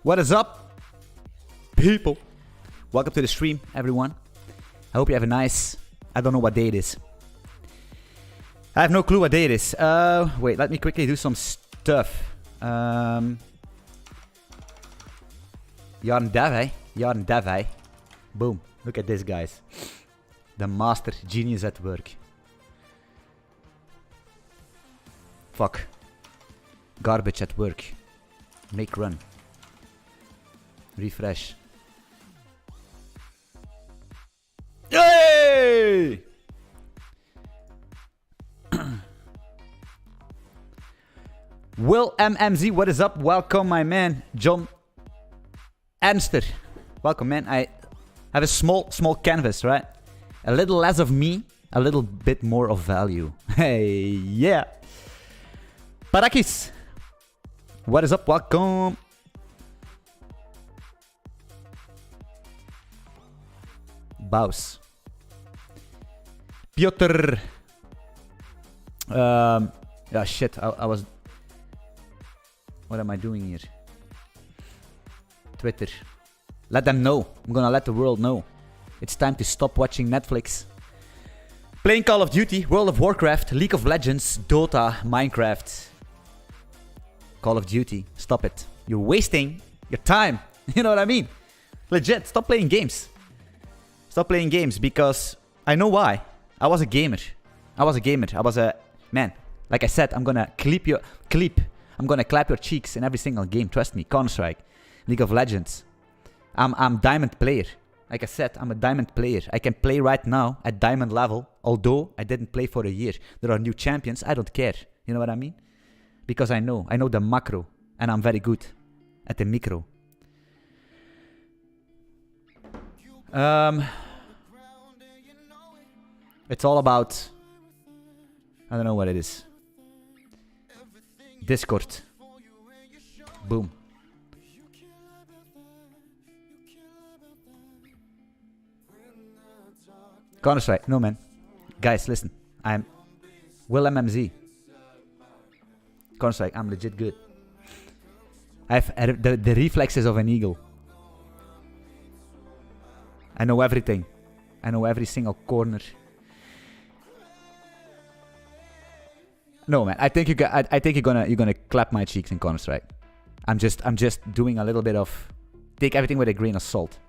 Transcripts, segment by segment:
What is up, people? Welcome to the stream, everyone. I hope you have a nice... I don't know what day it is. I have no clue what day it is. Wait, let me quickly do some stuff. Yarn dev, eh? Yarn dev, eh? Boom. Look at this, guys. The master genius at work. Fuck. Garbage at work. Make run. Refresh. Yay! Will MMZ, what is up? Welcome, my man. John Ernster. Welcome, man. I have a small canvas, right? A little less of me, a little bit more of value. Hey, yeah. Parakis. What is up? Welcome. Baus. Piotr. Yeah, shit. I was... What am I doing here? Twitter. Let them know. I'm gonna let the world know. It's time to stop watching Netflix. Playing Call of Duty, World of Warcraft, League of Legends, Dota, Minecraft. Call of Duty. Stop it. You're wasting your time. You know what I mean? Legit. Stop playing games. Stop playing games because I know why. I was a gamer. I was a man. Like I said, I'm gonna I'm gonna clap your cheeks in every single game. Trust me. Counter-Strike, League of Legends. I'm diamond player. Like I said, I'm a diamond player. I can play right now at diamond level, although I didn't play for a year. There are new champions. I don't care. You know what I mean? Because I know the macro, and I'm very good at the micro. It's all about... I don't know what it is. Discord. Boom. Counter-Strike. No, man. Guys, listen. I'm Will MMZ. Counter-Strike. I'm legit good. I have the reflexes of an eagle. I know everything. I know every single corner. No, man. I think you're gonna clap my cheeks in Counter-Strike. I'm just doing a little bit of... Take everything with a grain of salt.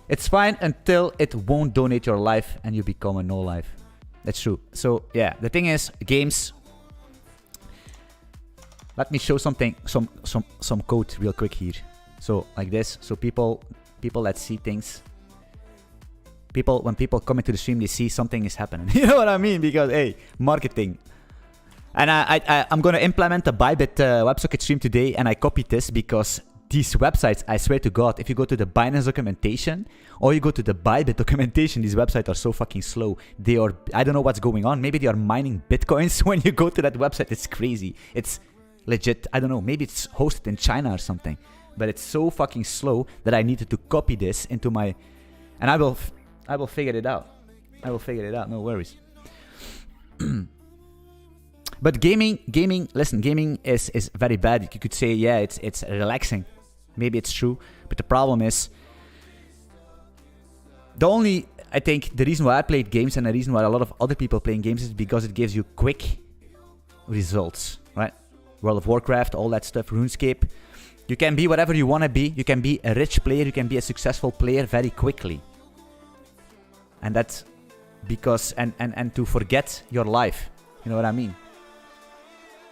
It's fine until it won't donate your life and you become a no-life. That's true. So, yeah. The thing is, games... Let me show something, some code real quick here. So, like this. So, people that see things... When people come into the stream, they see something is happening. You know what I mean? Because, hey, marketing. And I'm going to implement the Bybit WebSocket stream today, and I copied this because these websites, I swear to God, if you go to the Binance documentation or you go to the Bybit documentation, these websites are so fucking slow. They are, I don't know what's going on. Maybe they are mining bitcoins when you go to that website. It's crazy. It's legit. I don't know. Maybe it's hosted in China or something. But it's so fucking slow that I needed to copy this into my... And I will figure it out. No worries. But gaming, listen, gaming is very bad. You could say, yeah, it's relaxing. Maybe it's true. But the problem is, I think the reason why I played games and the reason why a lot of other people playing games is because it gives you quick results, right? World of Warcraft, all that stuff, RuneScape. You can be whatever you want to be. You can be a rich player. You can be a successful player very quickly. And that's because, and to forget your life. You know what I mean?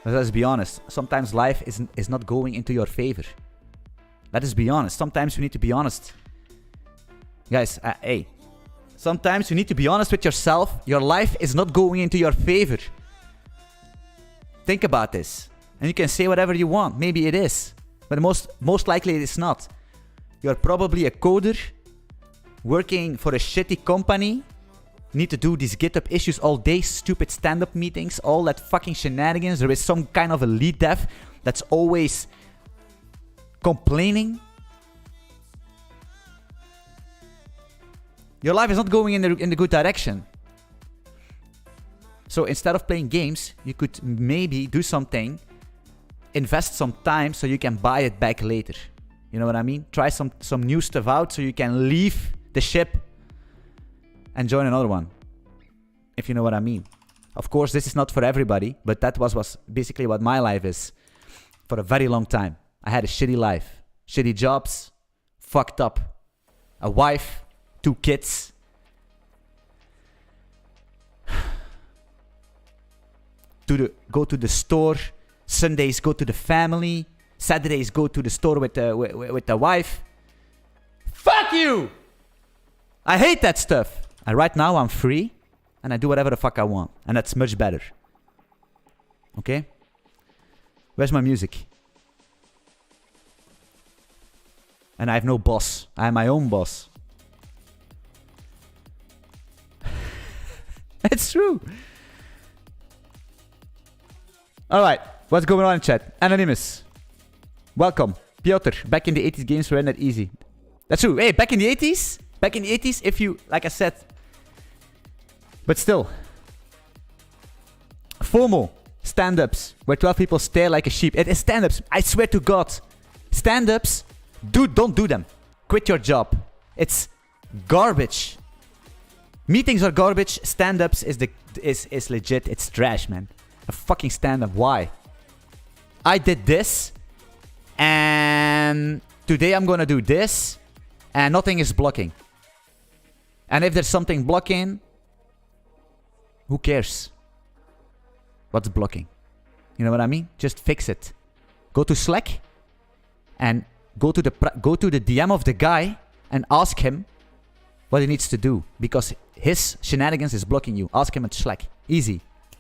But let's be honest. Sometimes life is not going into your favor. Let us be honest. Sometimes you need to be honest. Guys, hey. Sometimes you need to be honest with yourself. Your life is not going into your favor. Think about this. And you can say whatever you want. Maybe it is. But most likely it is not. You're probably a coder working for a shitty company, need to do these GitHub issues all day, stupid stand-up meetings, all that fucking shenanigans. There is some kind of a lead dev that's always complaining. Your life is not going in the good direction. So instead of playing games, you could maybe do something invest some time so you can buy it back later. You know what I mean? Try some new stuff out so you can leave the ship and join another one. If you know what I mean. Of course, this is not for everybody, but that was basically what my life is for a very long time. I had a shitty life. Shitty jobs. Fucked up. A wife. 2 kids. Go to the store. Sundays go to the family. Saturdays go to the store with the wife. Fuck you! I hate that stuff. And right now I'm free. And I do whatever the fuck I want. And that's much better. Okay? Where's my music? And I have no boss. I am my own boss. It's true. Alright. What's going on in chat? Anonymous. Welcome. Piotr. Back in the 80s games weren't that easy. That's true. Hey, back in the 80s? Back in the 80s, if you... Like I said... But still. FOMO. Stand-ups. Where 12 people stare like a sheep. It is stand-ups. I swear to God. Stand-ups. Dude, don't do them. Quit your job. It's garbage. Meetings are garbage. Stand-ups is legit. It's trash, man. A fucking stand-up. Why? I did this. And today I'm gonna do this. And nothing is blocking. And if there's something blocking... Who cares? What's blocking? You know what I mean? Just fix it. Go to Slack and go to the DM of the guy and ask him what he needs to do because his shenanigans is blocking you. Ask him at Slack. Easy.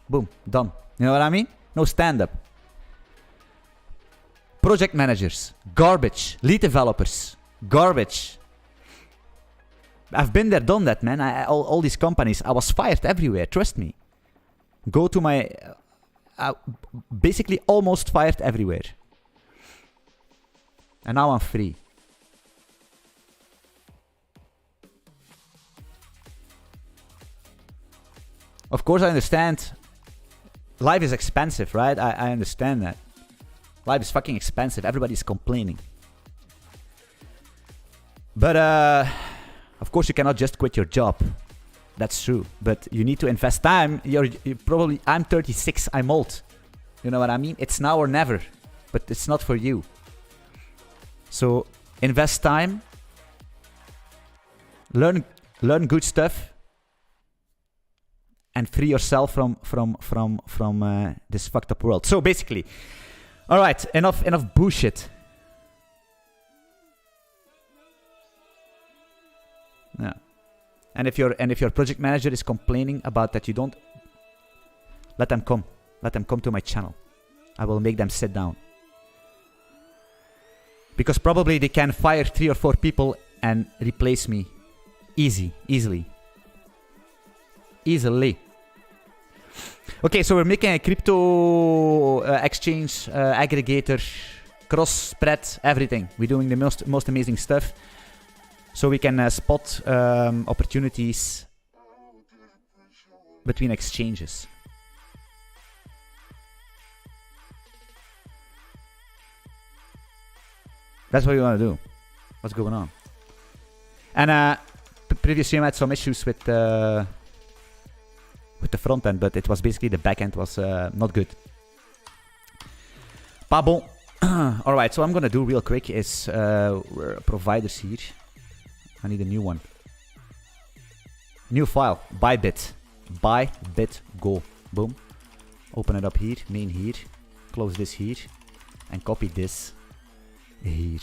Boom. Done. You know what I mean? No stand-up. Project managers. Garbage. Lead developers. Garbage. I've been there, done that, man. All these companies, I was fired everywhere. Trust me. Go to my... basically almost fired everywhere. And now I'm free. Of course, I understand. Life is expensive, right? I understand that. Life is fucking expensive. Everybody's complaining. But, of course, you cannot just quit your job. That's true. But you need to invest time. I'm 36. I'm old. You know what I mean? It's now or never. But it's not for you. So invest time. Learn good stuff. And free yourself from this fucked up world. So basically, all right, enough bullshit. Yeah. And if your project manager is complaining about that you don't, let them come. Let them come to my channel. I will make them sit down. Because probably they can fire 3 or 4 people and replace me easily. Okay, so we're making a crypto exchange, aggregator, cross-spread, everything. We're doing the most amazing stuff. So we can spot opportunities between exchanges. That's what we want to do. What's going on? And previous stream I had some issues with the front end, but it was basically the backend was not good. Pas bon. Alright, so what I'm gonna do real quick is providers here. I need a new one. New file. Bybit. Bybit go. Boom. Open it up here. Main here. Close this here. And copy this here.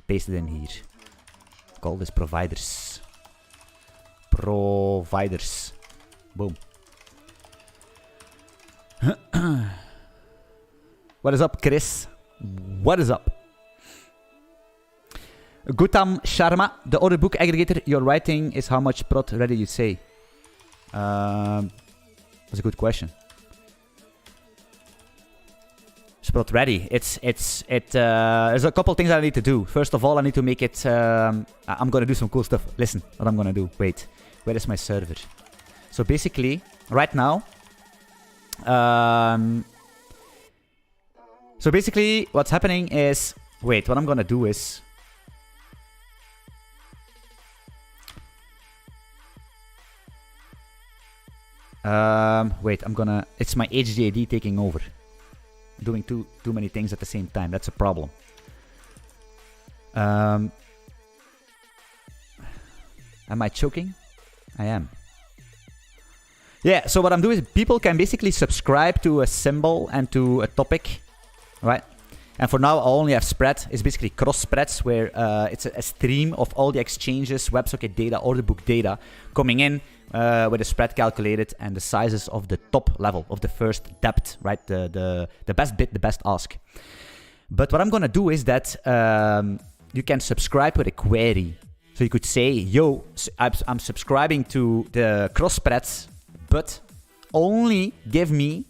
Paste it in here. Call this providers. Providers. Boom. What is up, Chris? What is up? Gutam Sharma, the Orderbook aggregator you're writing is how much prot ready you say? That's a good question. It's prot ready. There's a couple things I need to do. First of all, I need to make it. I'm gonna do some cool stuff. Listen, what I'm gonna do. Wait, where is my server? So basically, right now, So basically, what's happening is... Wait, what I'm gonna do is... Wait, I'm gonna... It's my HDAD taking over. Doing too many things at the same time. That's a problem. Am I choking? I am. Yeah, so what I'm doing is people can basically subscribe to a symbol and to a topic, right? And for now, I only have spread. It's basically cross spreads where it's a stream of all the exchanges, WebSocket data, Orderbook data coming in with a spread calculated and the sizes of the top level of the first depth, right? The best bit, the best ask. But what I'm going to do is that you can subscribe with a query. So you could say, yo, I'm subscribing to the cross spreads, but only give me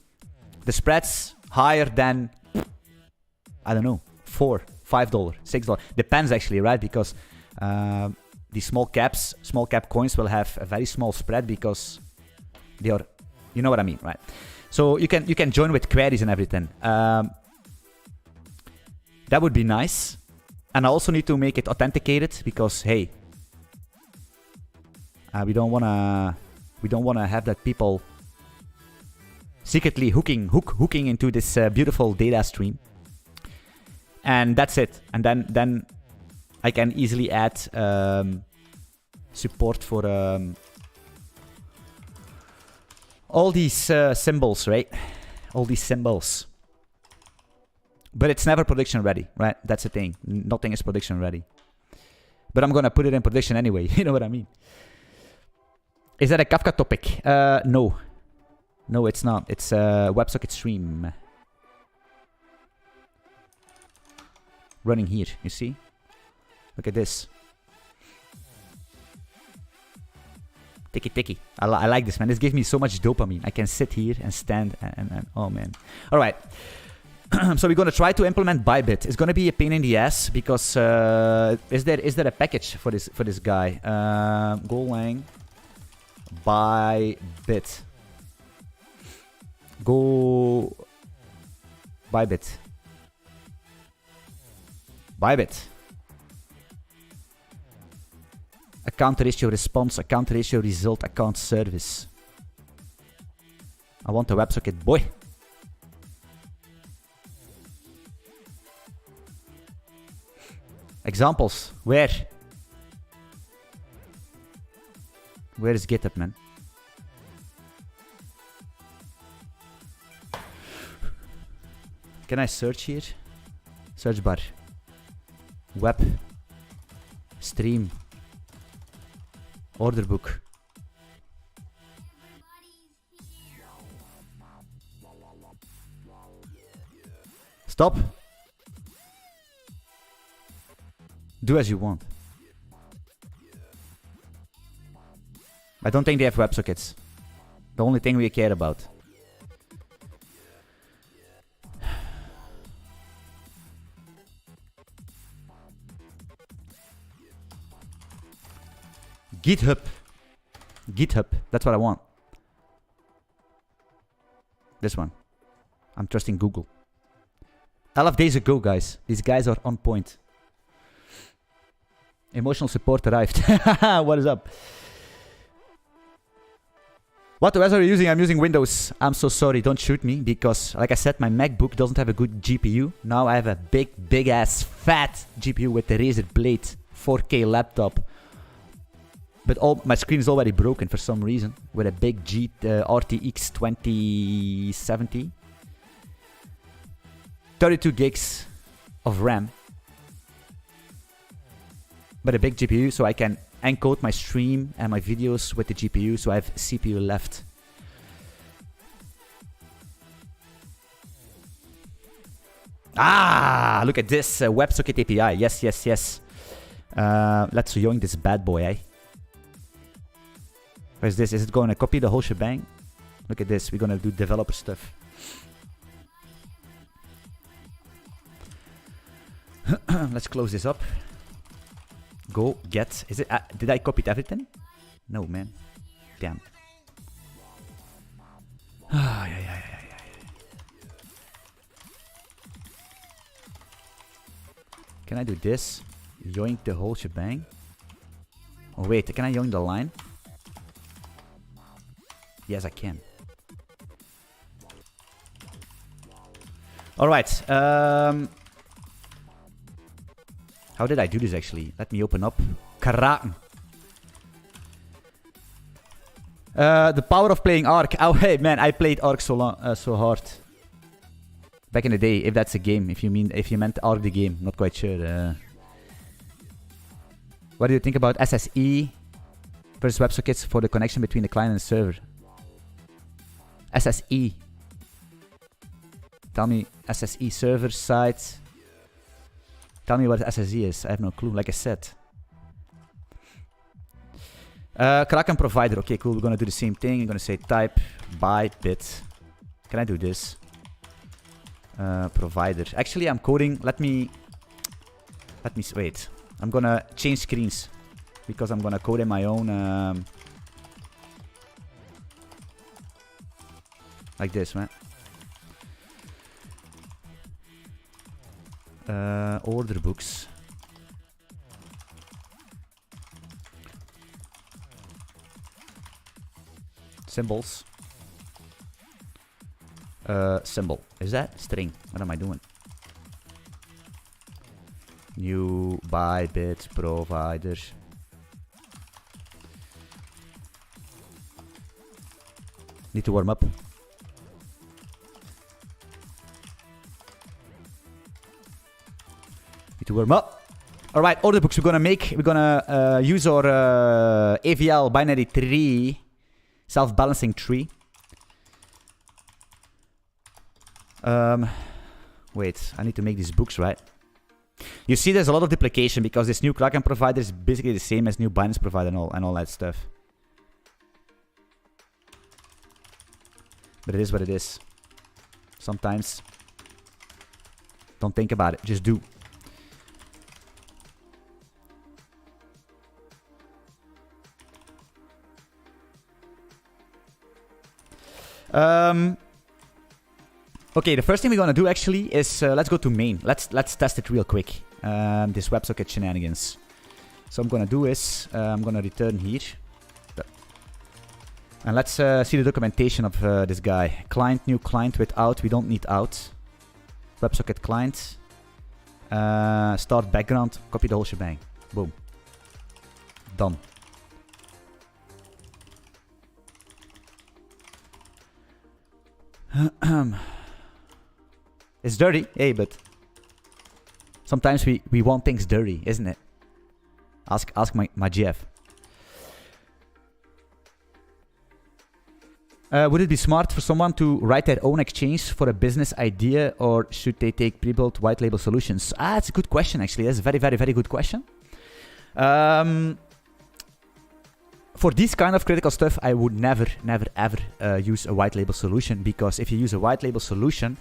the spreads higher than, I don't know, $4, $5, $6. Depends actually, right? Because these small cap coins will have a very small spread because they are, you know what I mean, right? So you can join with queries and everything. That would be nice. And I also need to make it authenticated because, hey, we don't wanna have that people secretly hooking into this beautiful data stream. And that's it. And then I can easily add support for all these symbols, right? All these symbols. But it's never production ready, right? That's the thing. Nothing is production ready. But I'm gonna put it in production anyway. You know what I mean? Is that a Kafka topic? No. No, it's not. It's a WebSocket stream. Running here, you see? Look at this. Ticky. I like this, man. This gives me so much dopamine. I can sit here and stand and oh, man. All right. So we're going to try to implement Bybit. It's going to be a pain in the ass because is there a package for this guy? Golang Bybit. Go Bybit. Account ratio response, account ratio result, account service. I want a WebSocket boy. Examples. Where? Where is GitHub, man? Can I search here? Search bar. Web. Stream. Orderbook. Stop. Do as you want. I don't think they have WebSockets. The only thing we care about. GitHub. That's what I want. This one. I'm trusting Google. 11 days ago, guys. These guys are on point. Emotional support arrived. What is up? What OS are you using? I'm using Windows. I'm so sorry. Don't shoot me because, like I said, my MacBook doesn't have a good GPU. Now I have a big ass fat GPU with the Razer Blade 4K laptop. But my screen is already broken for some reason with a big RTX 2070. 32 gigs of RAM. But a big GPU, so I can encode my stream and my videos with the GPU, so I have CPU left. Ah, look at this WebSocket API. Yes. Let's yoink this bad boy, eh? Where's this? Is it going to copy the whole shebang? Look at this. We're going to do developer stuff. Let's close this up. Go get. Is it? Did I copy everything? No, man. Damn. Can I do this? Yoink the whole shebang. Oh wait, can I yoink the line? Yes, I can. Alright. How did I do this actually? Let me open up. Kraken. The power of playing Ark. Oh hey man, I played Ark so long, so hard. Back in the day, if that's a game. If you meant Ark the game, not quite sure. What do you think about SSE versus WebSockets for the connection between the client and the server? SSE. Tell me SSE server side. Tell me what SSE is. I have no clue. Like I said. Kraken provider. Okay, cool. We're gonna do the same thing. I'm gonna say type Bybit. Can I do this? Provider. Actually, I'm coding. Let me wait. I'm gonna change screens because I'm gonna code in my own. Like this, man. Order books. Symbols. Symbol. Is that string? What am I doing? New Bybit provider. Need to warm up. Need to warm up. Alright, order books we're gonna use our AVL binary tree, self-balancing tree. Wait, I need to make these books, right? You see there's a lot of duplication because this new Kraken provider is basically the same as new Binance provider and all that stuff. But it is what it is. Sometimes don't think about it, just do. Okay, the first thing we're gonna do actually is let's go to main. Let's test it real quick. This WebSocket shenanigans. So I'm gonna do is I'm gonna return here, and let's see the documentation of this guy. Client, new client with out. We don't need out. WebSocket client. Start background. Copy the whole shebang. Boom. Done. It's dirty, hey, but sometimes we want things dirty, isn't it? Ask my GF. Would it be smart for someone to write their own exchange for a business idea, or should they take pre-built white label solutions? That's a good question, actually. That's a very, very, very good question. For this kind of critical stuff, I would never, ever use a white label solution, because if you use a white label solution,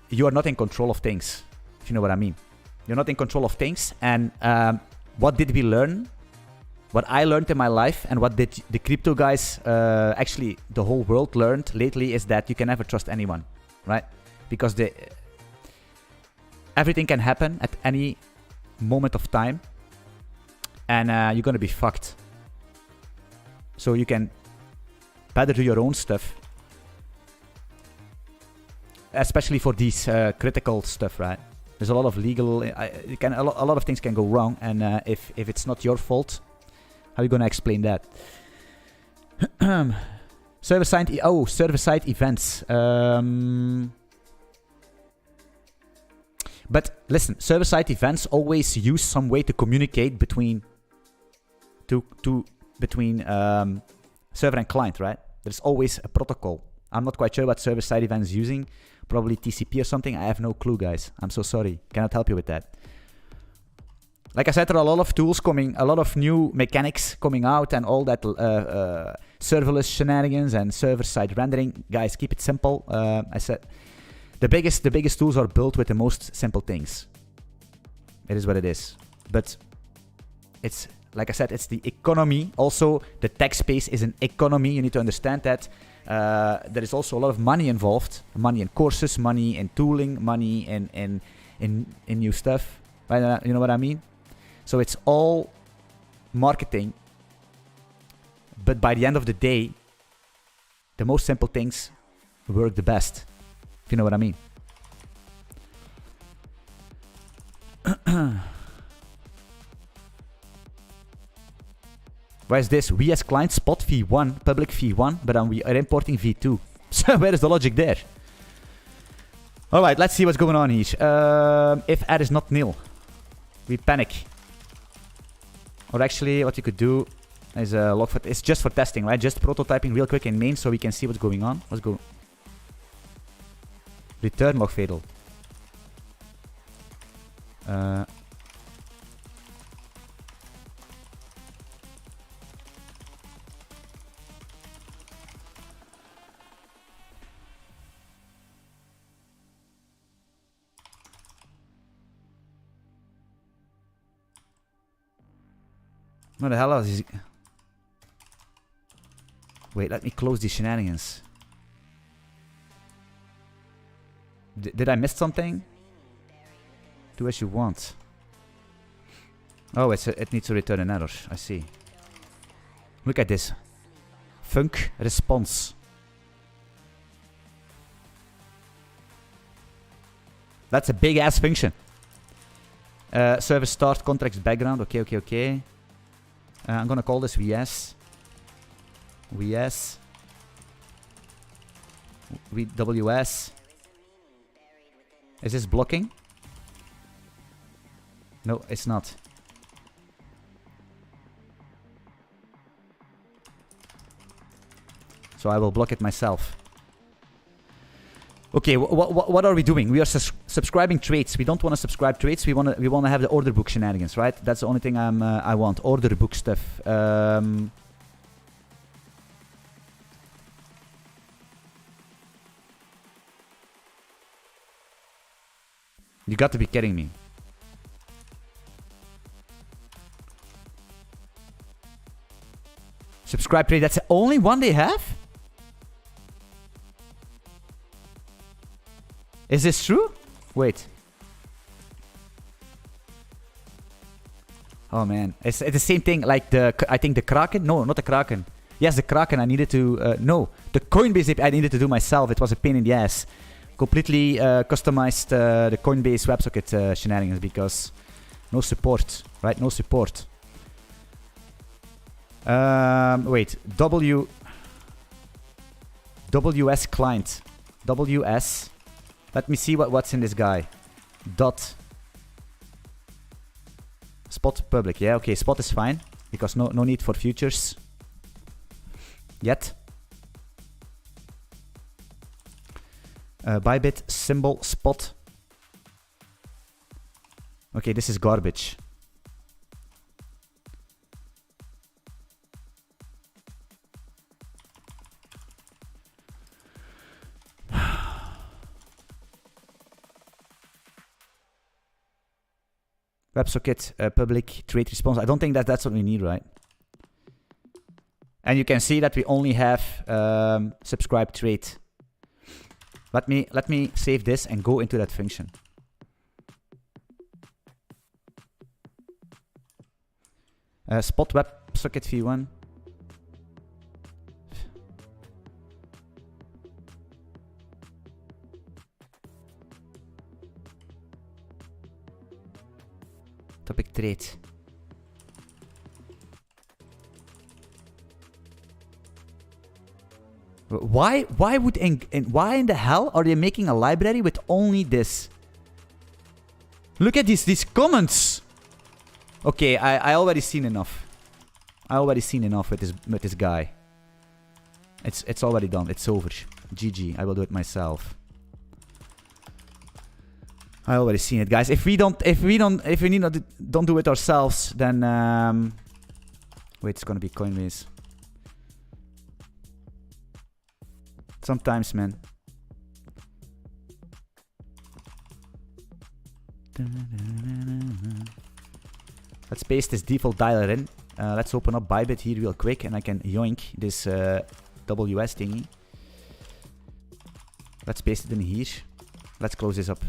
you are not in control of things, if you know what I mean. You're not in control of things, and what did we learn? What I learned in my life, and what did the crypto guys, actually the whole world learned lately, is that you can never trust anyone, right? Because everything can happen at any moment of time, and you're gonna be fucked. So you can better do your own stuff. Especially for these critical stuff, right? There's a lot of legal... a lot of things can go wrong, and if it's not your fault, how are you going to explain that? Server-side events. But listen, server-side events always use some way to communicate between server and client, right? There's always a protocol. I'm not quite sure what server-side events using. Probably TCP or something. I have no clue, guys. I'm so sorry. Cannot help you with that. Like I said, there are a lot of tools coming, a lot of new mechanics coming out, and all that serverless shenanigans and server-side rendering. Guys, keep it simple. I said the biggest tools are built with the most simple things. It is what it is. But it's, like I said, it's the economy. Also, the tech space is an economy. You need to understand that. There is also a lot of money involved. Money in courses, money in tooling, money in new stuff. Right? You know what I mean? So it's all marketing. But by the end of the day, the most simple things work the best. If you know what I mean. Why is this? We as client spot v1, public v1, but we are importing v2. So where is the logic there? Alright, let's see what's going on here. If add is not nil, we panic. Or actually, what you could do is log for... It's just for testing, right? Just prototyping real quick in main so we can see what's going on. Let's go. Return log fatal. What the hell is he? Wait, let me close these shenanigans. Did I miss something? Do as you want. Oh, it needs to return an error. I see. Look at this. Func response. That's a big ass function. Service start contracts background. Okay. I'm gonna call this VS. WS. Is this blocking? No, it's not. So I will block it myself. Okay, what are we doing? We are subscribing traits. We don't want to subscribe traits. We want to have the order book shenanigans, right? That's the only thing I want. Order book stuff. You got to be kidding me. Subscribe trait. That's the only one they have? Is this true? Wait. Oh man, it's the same thing like I think the Kraken. No, not the Kraken. Yes, the Kraken. I needed to no, the Coinbase API I needed to do myself. It was a pain in the ass. Completely customized the Coinbase WebSocket shenanigans because no support, right? No support. Wait, WS client, WS. Let me see what's in this guy. Dot. Spot public. Yeah, okay. Spot is fine because no need for futures yet. Bybit symbol spot. Okay, this is garbage. WebSocket public trait response. I don't think that's what we need, right? And you can see that we only have subscribe trait. Let me save this and go into that function. Spot WebSocket v1. Topic trait. Why in the hell are they making a library with only this? Look at these comments. Okay, I already seen enough. I already seen enough with this guy. It's already done. It's over. GG. I will do it myself. I already seen it, guys. If we don't do it ourselves, then wait, it's gonna be Coinbase. Sometimes, man. Let's paste this default dialer in. Let's open up Bybit here real quick, and I can yoink this WS thingy. Let's paste it in here. Let's close this up.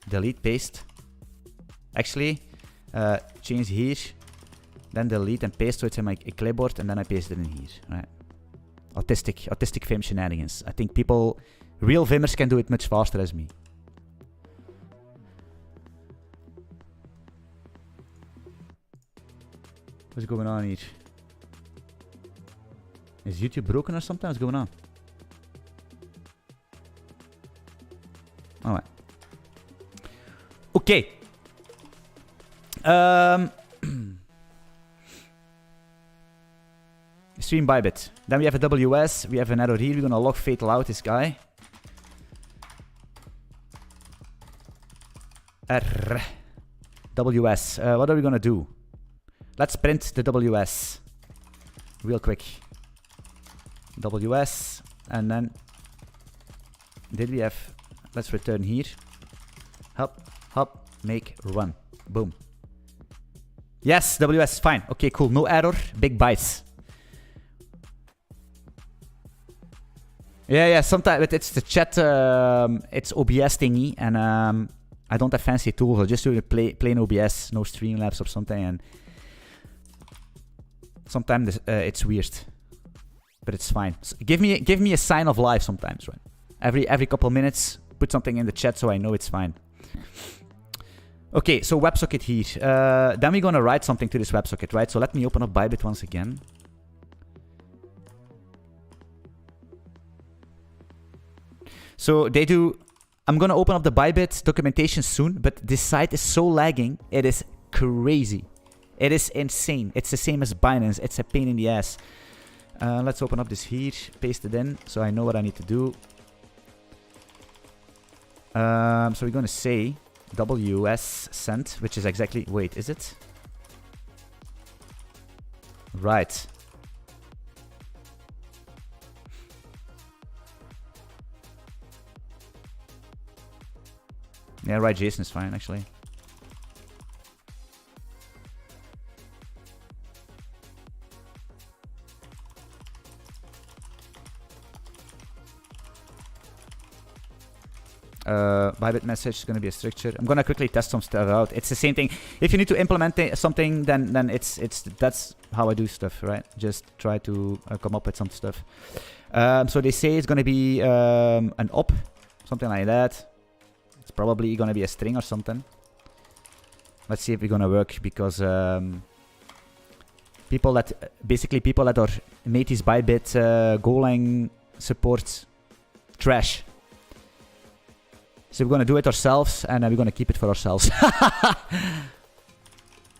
delete, paste. Actually, change here, then delete and paste, so it's in my clipboard, and then I paste it in here, right? Autistic Vim shenanigans. I think people, real Vimmers can do it much faster as me. What's going on here? Is YouTube broken or something? What's going on? Alright. Okay. Stream Bybit. Then we have a WS. We have an error here. We're gonna log fatal out this guy. R. WS. What are we gonna do? Let's print the WS. Real quick. WS. And then... Did we have... Let's return here. Hop, hop, make, run. Boom. Yes, WS, fine. Okay, cool. No error. Big bytes. Yeah, sometimes it's the chat, it's OBS thingy, and I don't have fancy tools. I just do plain OBS, no Streamlabs or something, and sometimes it's weird, but it's fine. So give me a sign of life sometimes, right? Every couple minutes, put something in the chat so I know it's fine. Okay, so WebSocket here. Then we're gonna write something to this WebSocket, right? So let me open up Bybit once again. So they do... I'm gonna open up the Bybit documentation soon, but this site is so lagging. It is crazy. It is insane. It's the same as Binance. It's a pain in the ass. Let's open up this here, paste it in, so I know what I need to do. So we're gonna say WS send, which is exactly... Wait, is it? Right. Yeah, right, JSON is fine, actually. Bybit message is going to be a structure. I'm going to quickly test some stuff out. It's the same thing. If you need to implement something, then that's how I do stuff, right? Just try to come up with some stuff. So they say it's going to be an op, something like that. It's probably going to be a string or something. Let's see if it's going to work, because people that are mateys Bybit Golang support trash. So we're going to do it ourselves, and we're going to keep it for ourselves.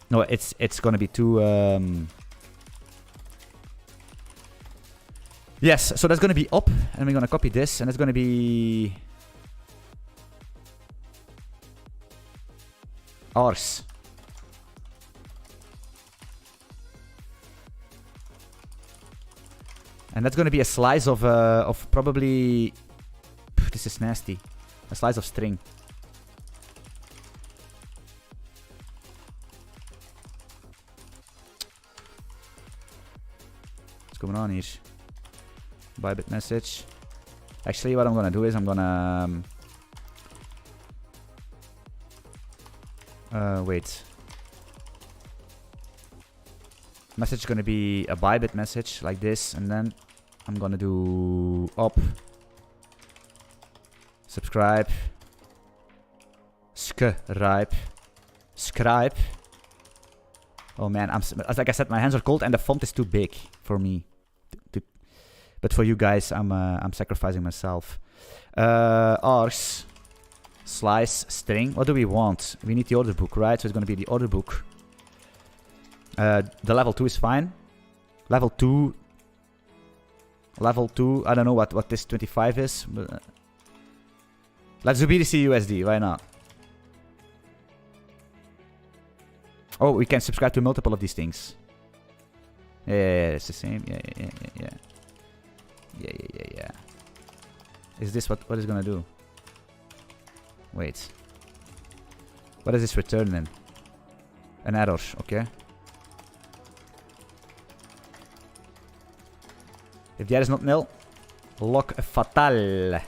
No, it's going to be too... Yes, so that's going to be up, and we're going to copy this, and it's going to be... ours. And that's going to be a slice of probably... This is nasty. A slice of string. What's going on here? Bybit message. Actually, what I'm gonna do is I'm gonna... wait. Message is gonna be a Bybit message like this, and then I'm gonna do up. Subscribe. Scribe. Oh man, like I said, my hands are cold and the font is too big for me. But for you guys, I'm sacrificing myself. Ars. Slice string. What do we want? We need the order book, right? So it's going to be the order book. The level 2 is fine. Level 2. I don't know what this 25 is. But, let's do BTC USD. Why not? Oh, we can subscribe to multiple of these things. Yeah, it's the same. Yeah. Is this what is gonna do? Wait. What is this returning? An error, okay. If the error is not nil, log fatal.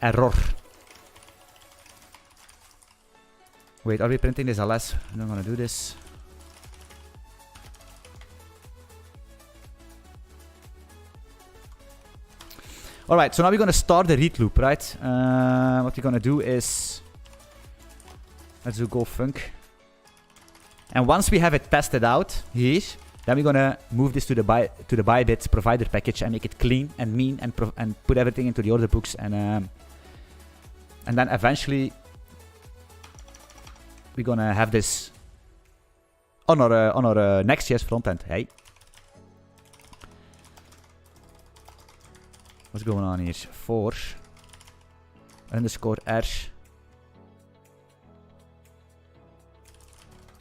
Error. Wait, are we printing this ls? I'm not gonna do this. Alright, so now we're gonna start the read loop, right? What we're gonna do is... Let's do go func. And once we have it tested out here, then we're gonna move this to the Bybit provider package and make it clean and mean and put everything into the order books and then eventually we're gonna have this on our NextJS frontend. Hey, what's going on here? For underscore r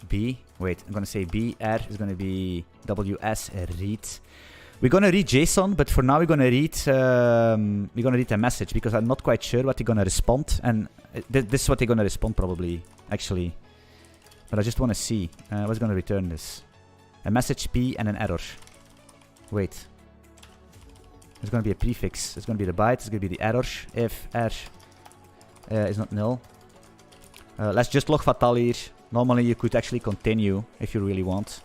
b. Wait, I'm gonna say br is gonna be ws read. We're gonna read JSON, but for now we're gonna read a message because I'm not quite sure what they're gonna respond, and this is what they're gonna respond probably, actually. But I just want to see what's gonna return this. A message p and an error. Wait. There's gonna be a prefix. It's gonna be the byte. It's gonna be the error if r is not null. Let's just log fatal here. Normally you could actually continue if you really want.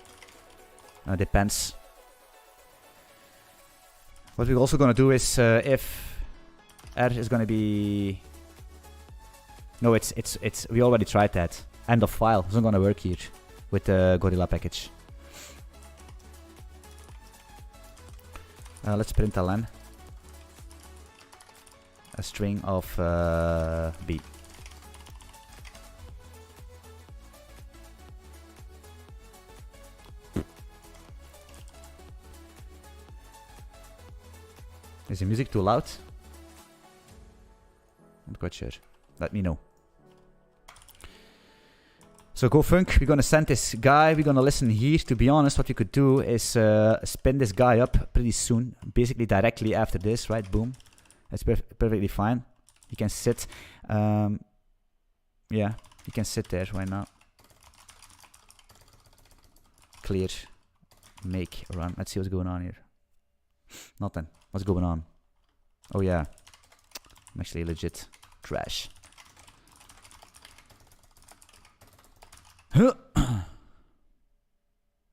Depends. What we're also gonna do is if r is gonna be... No, we already tried that. End of file. It's not gonna work here with the Gorilla package. Let's print ln a string of b. Is the music too loud? I'm not quite sure. Let me know. So go func, we're gonna send this guy, we're gonna listen here. To be honest, what we could do is spin this guy up pretty soon. Basically directly after this, right? Boom. That's perfectly fine. You can sit. Yeah, you can sit there, why not? Clear. Make, run. Let's see what's going on here. Nothing. What's going on? Oh yeah. I'm actually legit trash.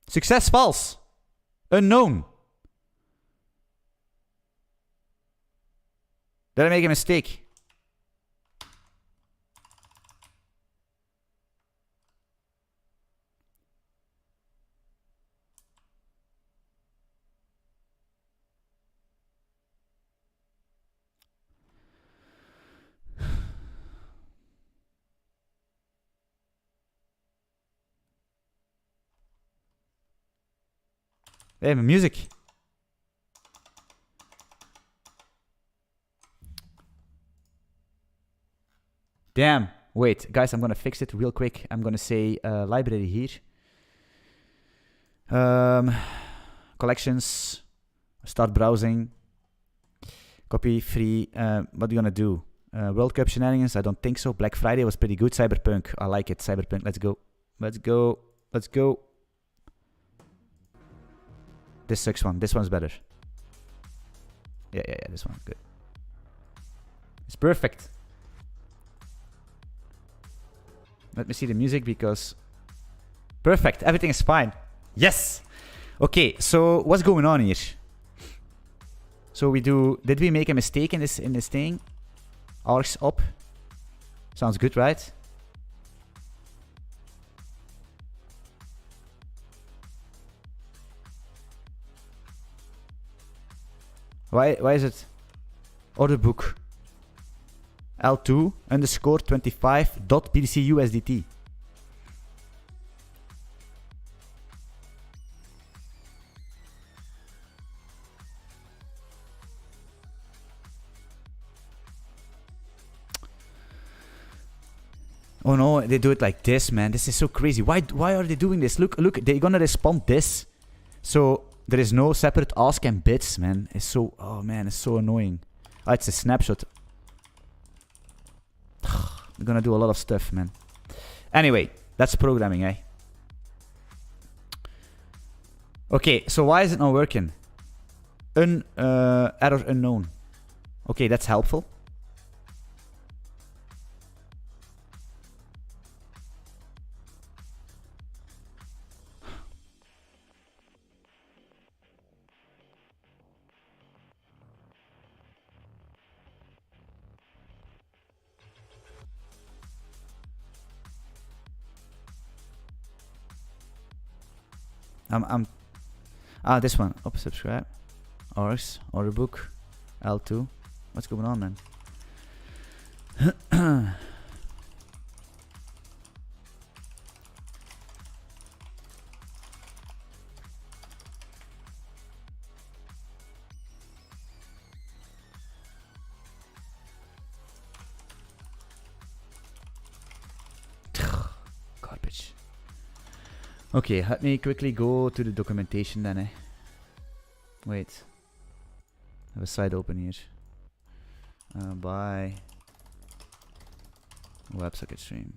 Success false. Unknown. Did I make a mistake? Hey, my music. Damn. Wait, guys, I'm gonna fix it real quick. I'm gonna say library here. Collections. Start browsing. Copy free. What are you gonna do? World Cup shenanigans? I don't think so. Black Friday was pretty good. Cyberpunk. I like it. Cyberpunk. Let's go. Let's go. Let's go. This sucks one. This one's better. Yeah. This one. Good. It's perfect. Let me see the music because... Perfect. Everything is fine. Yes! Okay, so what's going on here? So we do... Did we make a mistake in this thing? Args up. Sounds good, right? Why is it Orderbook L2 underscore 25 dot BTC USDT? Oh no, they do it like this, man. This is so crazy. Why are they doing this? Look, they're gonna respond this. So there is no separate ask and bits, man. It's so... Oh, man, it's so annoying. Oh, it's a snapshot. We're gonna do a lot of stuff, man. Anyway, that's programming, eh? Okay, so why is it not working? Error unknown. Okay, that's helpful. This one. Up, subscribe. Orgs, Orderbook, L2. What's going on, man? Garbage. Okay, let me quickly go to the documentation then, eh? Wait. I have a site open here. By WebSocket stream.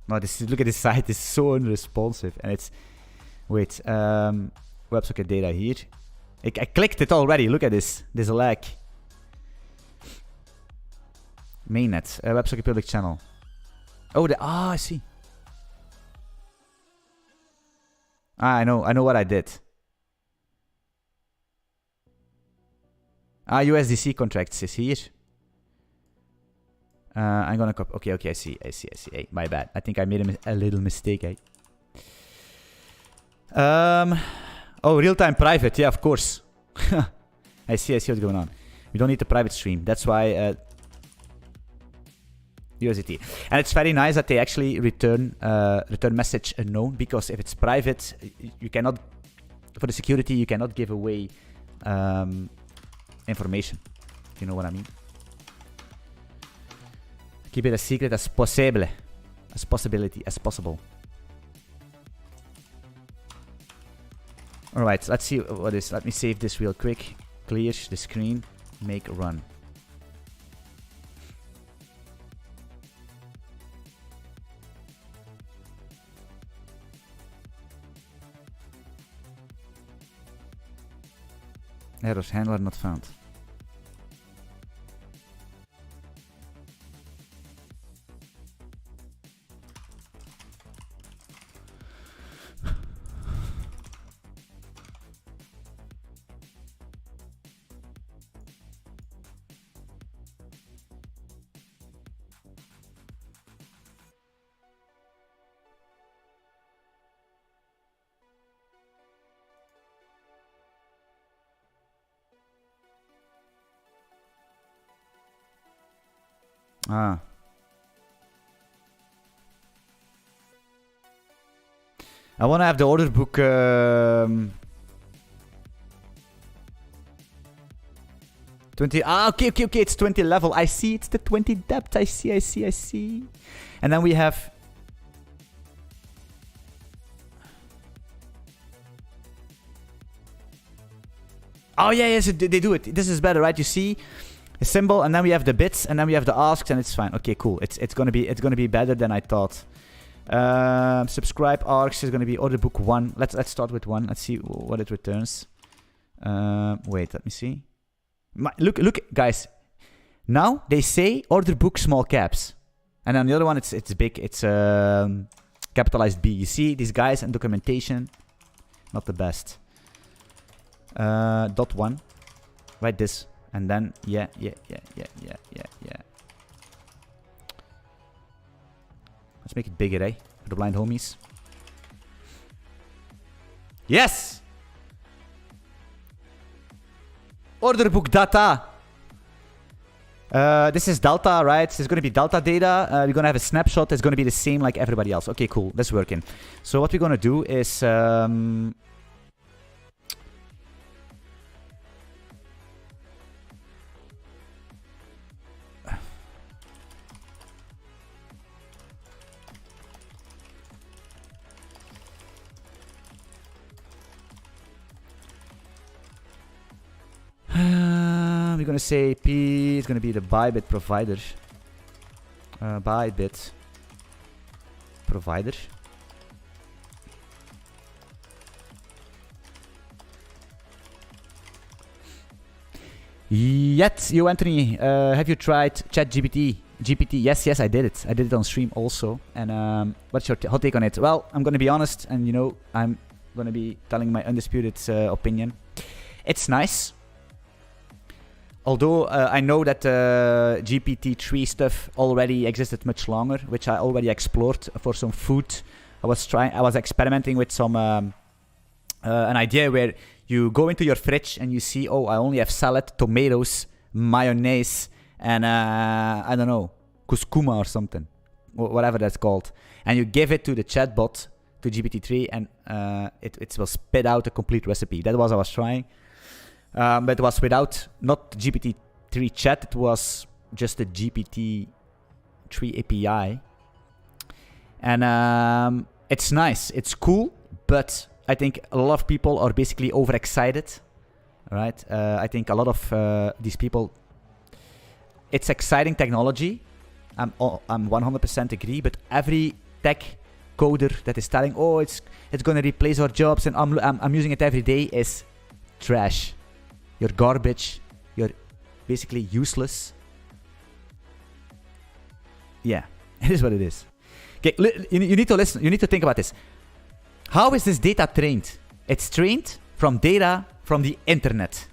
No, this is, look at this site, it's so unresponsive, and it's, wait, WebSocket data here. I clicked it already, look at this, there's a lag. Mainnet, WebSocket public channel. Oh, I see. I know what I did. USDC contracts is here. I'm gonna copy. Okay, I see. Hey, my bad. I think I made a little mistake. Oh, real-time private. Yeah, of course. I see what's going on. We don't need the private stream. That's why USDT. And it's very nice that they actually return message unknown, because if it's private, you cannot, for the security, you cannot give away information. If you know what I mean. Keep it as secret as possible. As possible. Alright, let's see what is. Let me save this real quick. Clear the screen. Make run. Errors handler not found. I want to have the order book. Okay. It's 20 level. I see. It's the 20 depth. I see. And then we have. Oh yeah, yes, they do it. This is better, right? You see. A symbol, and then we have the bits, and then we have the asks, and it's fine. Okay, cool. It's gonna be better than I thought. Subscribe args is gonna be order book 1. Let's start with 1. Let's see what it returns. Wait, let me see. Look, guys. Now they say order book small caps, and then the other one it's big. It's capitalized B. You see these guys and documentation, not the best. Dot 1. Write this. And then, yeah. Let's make it bigger, eh? For the blind homies. Yes! Order book data. This is delta, right? This is going to be delta data. We're going to have a snapshot. It's going to be the same like everybody else. Okay, cool. That's working. So what we're going to do is... we're gonna say P is gonna be the Bybit provider. Bybit provider. Yet, yo Anthony, have you tried ChatGPT? Yes, I did it. I did it on stream also. And what's your hot take on it? Well, I'm gonna be honest, and you know, I'm gonna be telling my undisputed opinion. It's nice. Although I know that GPT-3 stuff already existed much longer, which I already explored for some food. I was experimenting with some an idea where you go into your fridge and you see, oh, I only have salad, tomatoes, mayonnaise, and I don't know, couscous or something, whatever that's called, and you give it to the chatbot, to GPT-3, and it will spit out a complete recipe. That was what I was trying. But it was without, not GPT-3 chat, it was just a GPT-3 API. And it's nice, it's cool, but I think a lot of people are basically overexcited, right? I think a lot of these people, it's exciting technology, I'm 100% agree, but every tech coder that is telling, oh, it's going to replace our jobs and I'm using it every day is trash. You're garbage. You're basically useless. Yeah, it is what it is. Okay, you need to listen. You need to think about this. How is this data trained? It's trained from data from the internet,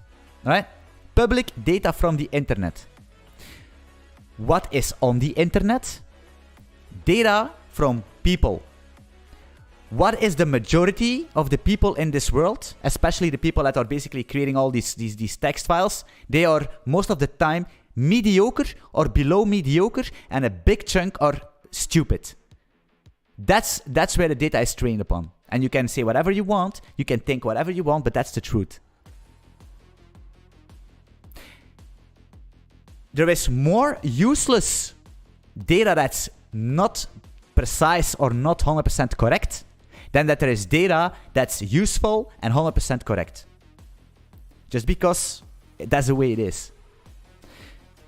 right? Public data from the internet. What is on the internet? Data from people. What is the majority of the people in this world, especially the people that are basically creating all these text files? They are most of the time mediocre or below mediocre, and a big chunk are stupid. That's where the data is trained upon. And you can say whatever you want, you can think whatever you want, but that's the truth. There is more useless data that's not precise or not 100% correct than that there is data that's useful and 100% correct. Just because that's the way it is.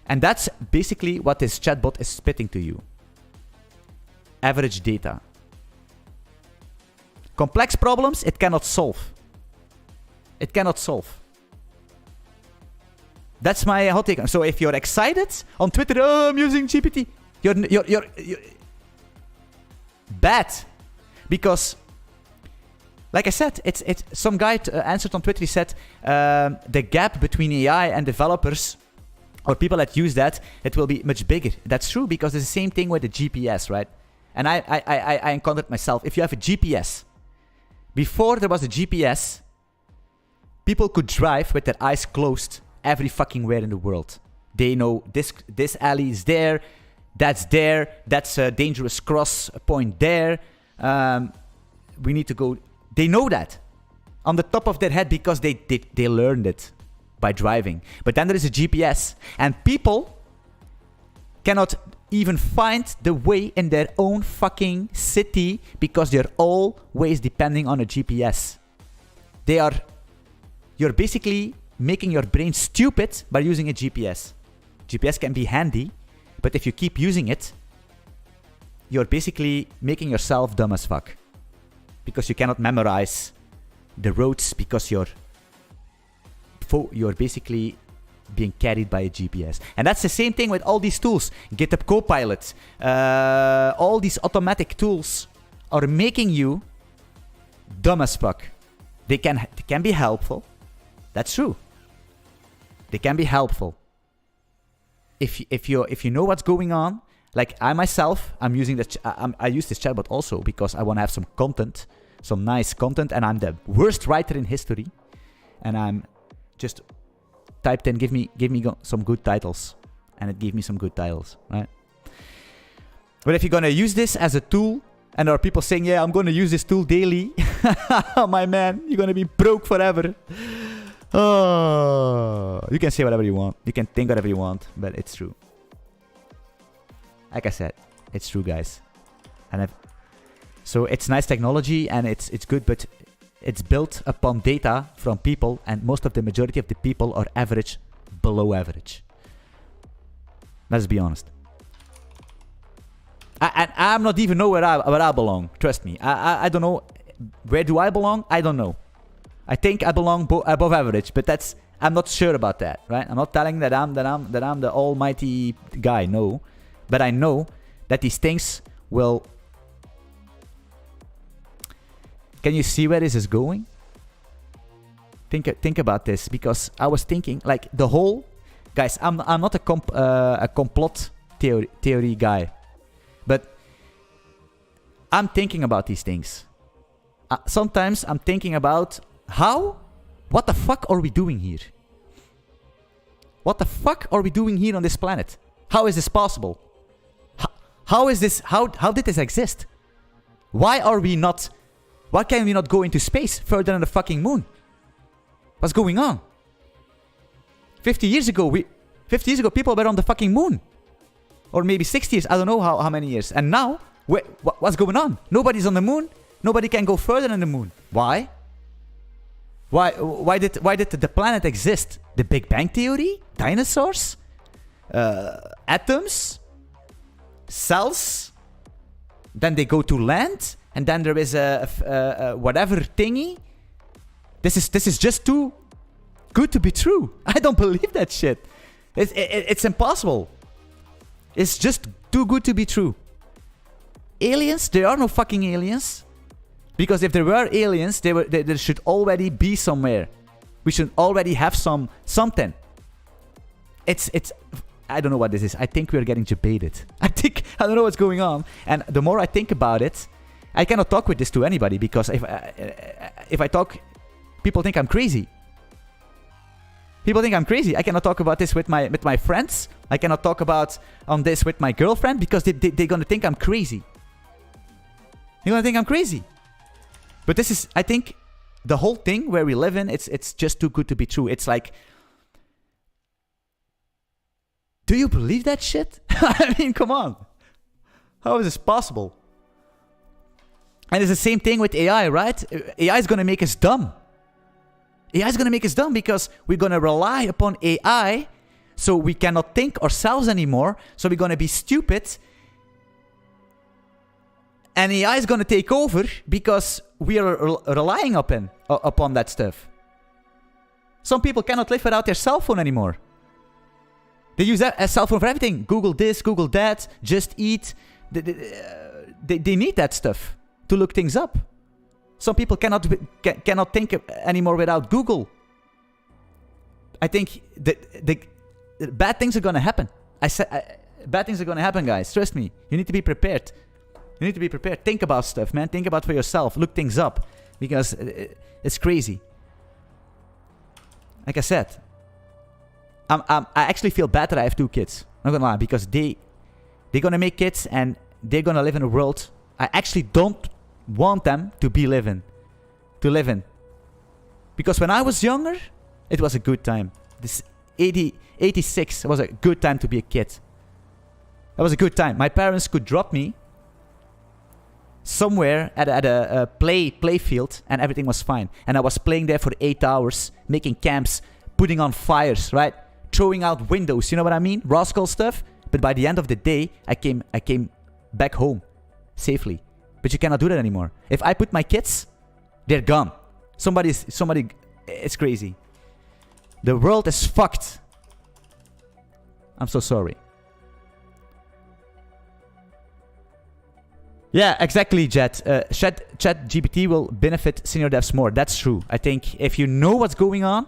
And that's basically what this chatbot is spitting to you. Average data. Complex problems, it cannot solve. It cannot solve. That's my hot take. So if you're excited on Twitter, oh, I'm using GPT, you're bad. Because, like I said, it's some guy answered on Twitter. He said the gap between AI and developers or people that use that, it will be much bigger. That's true, because it's the same thing with the GPS, right? And I encountered myself. If you have a GPS, before there was a GPS, people could drive with their eyes closed every fucking where in the world. They know this alley is there, that's a dangerous cross point there. We need to go. They know that on the top of their head because they learned it by driving. But then there is a GPS, and people cannot even find the way in their own fucking city because they're always depending on a GPS. You're basically making your brain stupid by using a GPS. GPS can be handy, but if you keep using it, you're basically making yourself dumb as fuck. Because you cannot memorize the roads because you're basically being carried by a GPS. And that's the same thing with all these tools. GitHub Copilot. All these automatic tools are making you dumb as fuck. They can be helpful. That's true. They can be helpful. If you know what's going on, like I myself, I use this chatbot also because I want to have some content, some nice content, and I'm the worst writer in history, and I'm just typed in, give me some good titles, and it gave me some good titles, right? But if you're gonna use this as a tool, and there are people saying, yeah, I'm gonna use this tool daily, my man, you're gonna be broke forever. Oh, you can say whatever you want, you can think whatever you want, but it's true. Like I said, it's true, guys. So it's nice technology and it's good, but it's built upon data from people, and most of the majority of the people are average, below average. Let's be honest. I'm not even know where I belong. Trust me. I don't know. Where do I belong? I don't know. I think I belong above average, but I'm not sure about that, right? I'm not telling that I'm the almighty guy. No. But I know that these things will... Can you see where this is going? Think about this, because I was thinking, like, the whole Guys, I'm not a complot theory guy. But I'm thinking about these things. Sometimes I'm thinking about what the fuck are we doing here? What the fuck are we doing here on this planet? How is this possible? How is this? How did this exist? Why can we not go into space further than the fucking moon? What's going on? 50 years ago, people were on the fucking moon. Or maybe 60 years, I don't know how many years. And now, what's going on? Nobody's on the moon. Nobody can go further than the moon. Why? Why did the planet exist? The Big Bang Theory? Dinosaurs? Atoms? Cells? Then they go to land, and then there is a whatever thingy. This is just too good to be true. I don't believe that shit. It's impossible. It's just too good to be true. Aliens? There are no fucking aliens. Because if there were aliens, there should already be somewhere. We should already have something. I don't know what this is. I think we're getting debated. I don't know what's going on. And the more I think about it, I cannot talk with this to anybody because if I talk, people think I'm crazy. People think I'm crazy. I cannot talk about this with my friends. I cannot talk about on this with my girlfriend because they're gonna think I'm crazy. They're gonna think I'm crazy. But this is, I think, the whole thing where we live in. It's just too good to be true. It's like, do you believe that shit? I mean, come on. How is this possible? And it's the same thing with AI, right? AI is gonna make us dumb. AI is going to make us dumb because we're going to rely upon AI so we cannot think ourselves anymore. So we're going to be stupid. And AI is going to take over because we are relying upon that stuff. Some people cannot live without their cell phone anymore. They use a cell phone for everything. Google this, Google that, Just Eat. They need that stuff to look things up. Some people cannot think anymore without Google. I think the bad things are gonna happen. Bad things are gonna happen, guys. Trust me. You need to be prepared. You need to be prepared. Think about stuff, man. Think about for yourself. Look things up because it's crazy. Like I said, I actually feel bad that I have 2 kids. I'm not gonna lie, because they're gonna make kids and they're gonna live in a world I actually don't want them to live in. Because when I was younger, it was a good time. This 86 was a good time to be a kid. That was a good time. My parents could drop me somewhere at a play field and everything was fine. And I was playing there for 8 hours, making camps, putting on fires, right? Throwing out windows, you know what I mean? Rascal stuff. But by the end of the day, I came back home safely. But you cannot do that anymore. If I put my kids, they're gone. Somebody, it's crazy. The world is fucked. I'm so sorry. Yeah, exactly, Jet. Chat GPT will benefit senior devs more. That's true. I think if you know what's going on,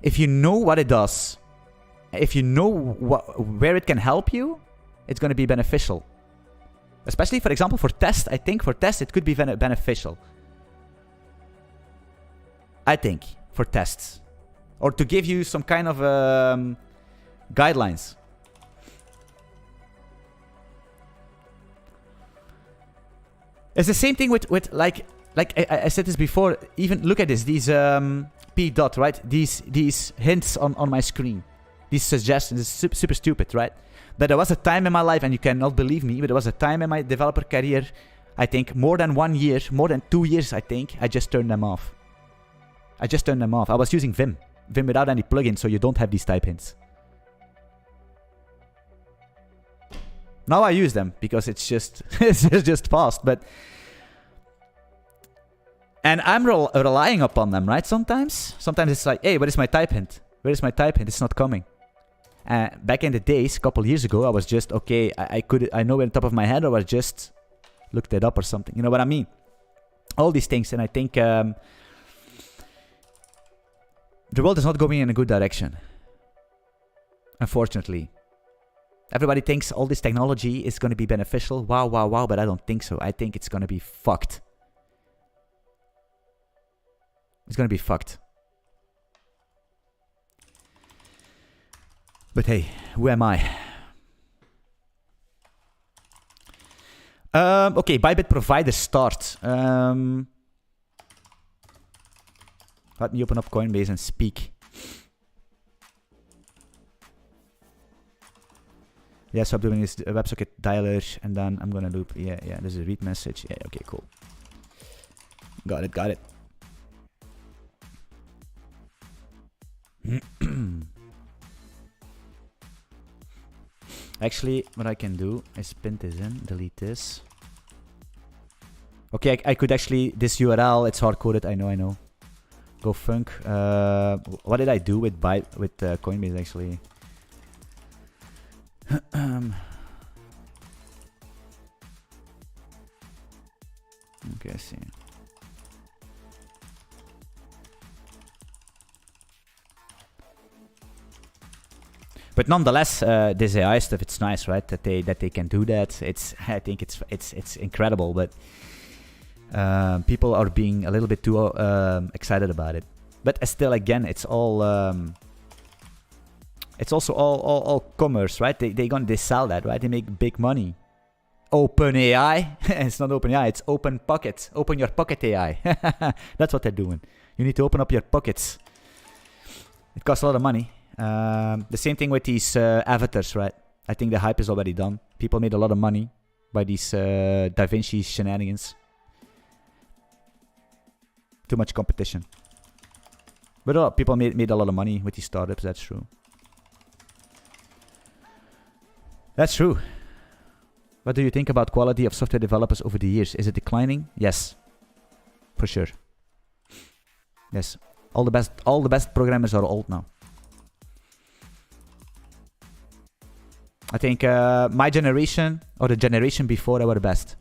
if you know what it does, if you know where it can help you, it's going to be beneficial. Especially, for example, for tests. I think for tests, it could be beneficial. I think, for tests. Or to give you some kind of guidelines. It's the same thing with like I said this before. Even look at this. These P dot, right? These hints on my screen. These suggestions. It's super stupid, right? But there was a time in my life, and you cannot believe me, but there was a time in my developer career, I think more than 1 year, more than 2 years, I think, I just turned them off. I was using Vim without any plugins, so you don't have these type hints. Now I use them because it's just fast, but and I'm relying upon them, right? Sometimes it's like, hey, where is my type hint? Where is my type hint? It's not coming. Back in the days, a couple years ago, I was just, okay, I know it on top of my head, or I just looked it up or something. You know what I mean? All these things, and I think The world is not going in a good direction. Unfortunately. Everybody thinks all this technology is going to be beneficial. Wow, wow, wow, but I don't think so. I think it's going to be fucked. It's going to be fucked. But hey, who am I? Okay, Bybit provider start. Let me open up Coinbase and speak. Yeah, so I'm doing this WebSocket dialer, and then I'm gonna loop. Yeah, there's a read message. Yeah, okay, cool. Got it. Actually, what I can do is pin this in, delete this. Okay, I could actually, this URL, it's hard-coded, I know. Go funk. What did I do with Coinbase, actually? Okay, I see. But nonetheless, this AI stuff, it's nice, right? That they can do that. I think it's incredible, but people are being a little bit too excited about it. But still, again, it's all it's also all commerce, right? They sell that, right? They make big money. OpenAI, it's not OpenAI, it's Open Pocket. Open your pocket AI. That's what they're doing. You need to open up your pockets. It costs a lot of money. The same thing with these avatars, right? I think the hype is already done. People made a lot of money by these Da Vinci shenanigans. Too much competition. But people made a lot of money with these startups, that's true. That's true. What do you think about quality of software developers over the years? Is it declining? Yes. For sure. Yes. All the best programmers are old now. I think my generation or the generation before were the best.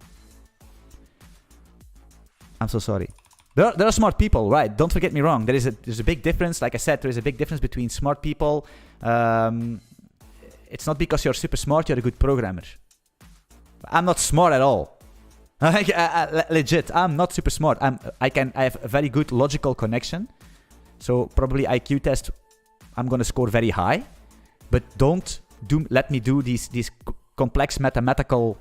I'm so sorry. There are smart people, right? Don't forget me wrong. There's a big difference. Like I said, there is a big difference between smart people. It's not because you're super smart, you're a good programmer. I'm not smart at all. Legit, I'm not super smart. I have a very good logical connection. So probably IQ test, I'm gonna score very high. But let me do these complex mathematical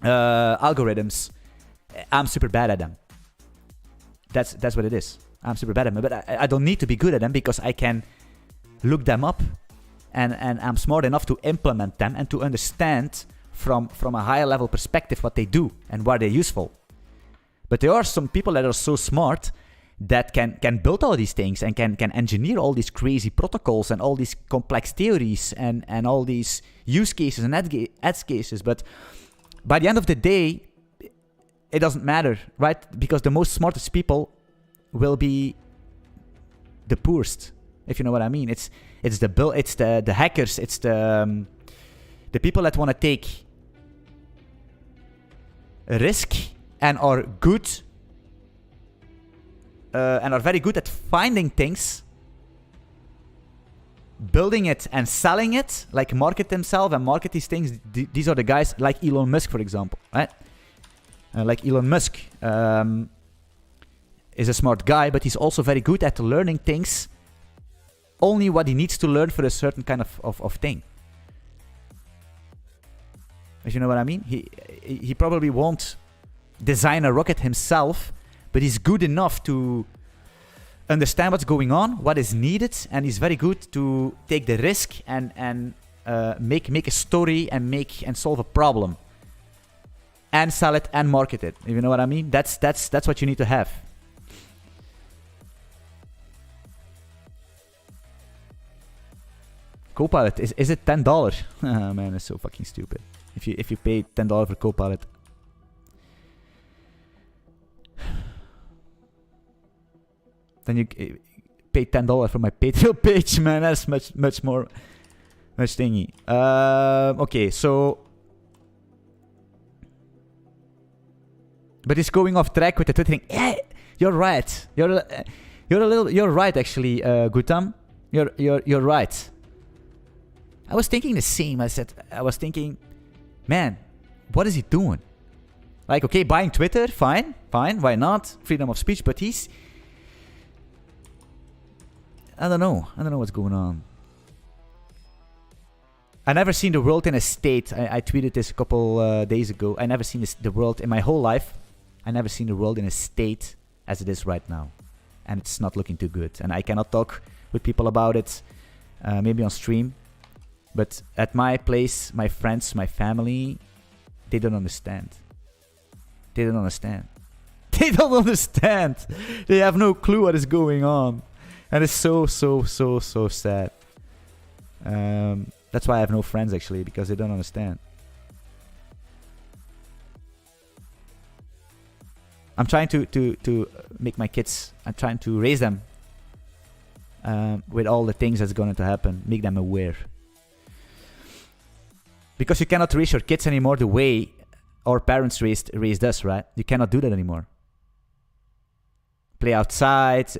algorithms. I'm super bad at them. That's what it is. I'm super bad at them, but I don't need to be good at them because I can look them up, and I'm smart enough to implement them and to understand from a higher level perspective what they do and why they're useful. But there are some people that are so smart that can build all these things and can engineer all these crazy protocols and all these complex theories and all these use cases and edge cases. But by the end of the day, it doesn't matter, right? Because the most smartest people will be the poorest, if you know what I mean. It's the hackers, it's the people that want to take a risk and are good and are very good at finding things, building it and selling it, like market themselves and market these things. These are the guys like Elon Musk, for example, right? Like Elon Musk is a smart guy, but he's also very good at learning things, only what he needs to learn for a certain kind of thing. If you know what I mean? He probably won't design a rocket himself, but he's good enough to understand what's going on, what is needed, and he's very good to take the risk and make a story and solve a problem. And sell it and market it. You know what I mean? That's what you need to have. Copilot, is it $10? Oh, man, that's so fucking stupid. If you pay $10 for Copilot. Then you pay $10 for my Patreon page, man. That's much thingy. Okay, so. But it's going off track with the Twittering. Yeah, you're right. You're right, actually, Gutam. You're right. I was thinking the same. I was thinking, man, what is he doing? Like, okay, buying Twitter, fine, why not? Freedom of speech, but I don't know what's going on. I never seen the world in a state. I tweeted this a couple days ago. I never seen the world in my whole life. I never seen the world in a state as it is right now. And it's not looking too good. And I cannot talk with people about it, maybe on stream. But at my place, my friends, my family, they don't understand. They don't understand. They don't understand. They have no clue what is going on. And it's so sad. That's why I have no friends, actually, because they don't understand. I'm trying to make my kids, I'm trying to raise them with all the things that's going to happen, make them aware. Because you cannot raise your kids anymore the way our parents raised us, right? You cannot do that anymore. Play outside,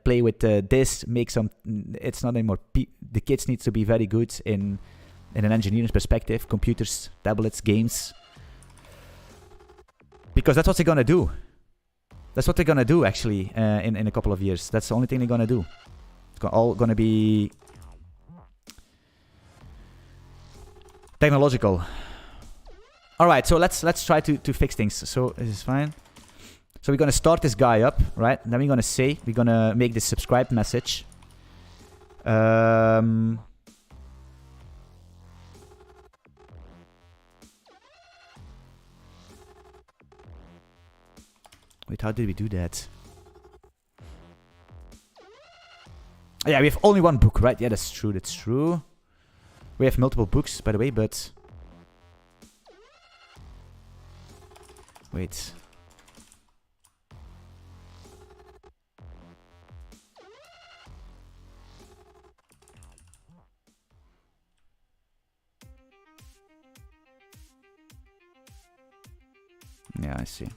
play with this, make some... It's not anymore. The kids need to be very good in an engineering perspective. Computers, tablets, games. Because that's what they're going to do. That's what they're going to do, actually, in a couple of years. That's the only thing they're going to do. It's all going to be... technological. Alright, so let's try to fix things. So this is fine. So we're gonna start this guy up, right? Then we're gonna make this subscribe message. Wait, how did we do that? Yeah, we have only one book, right? Yeah, that's true, that's true. We have multiple books, by the way, but... Wait. Yeah, I see.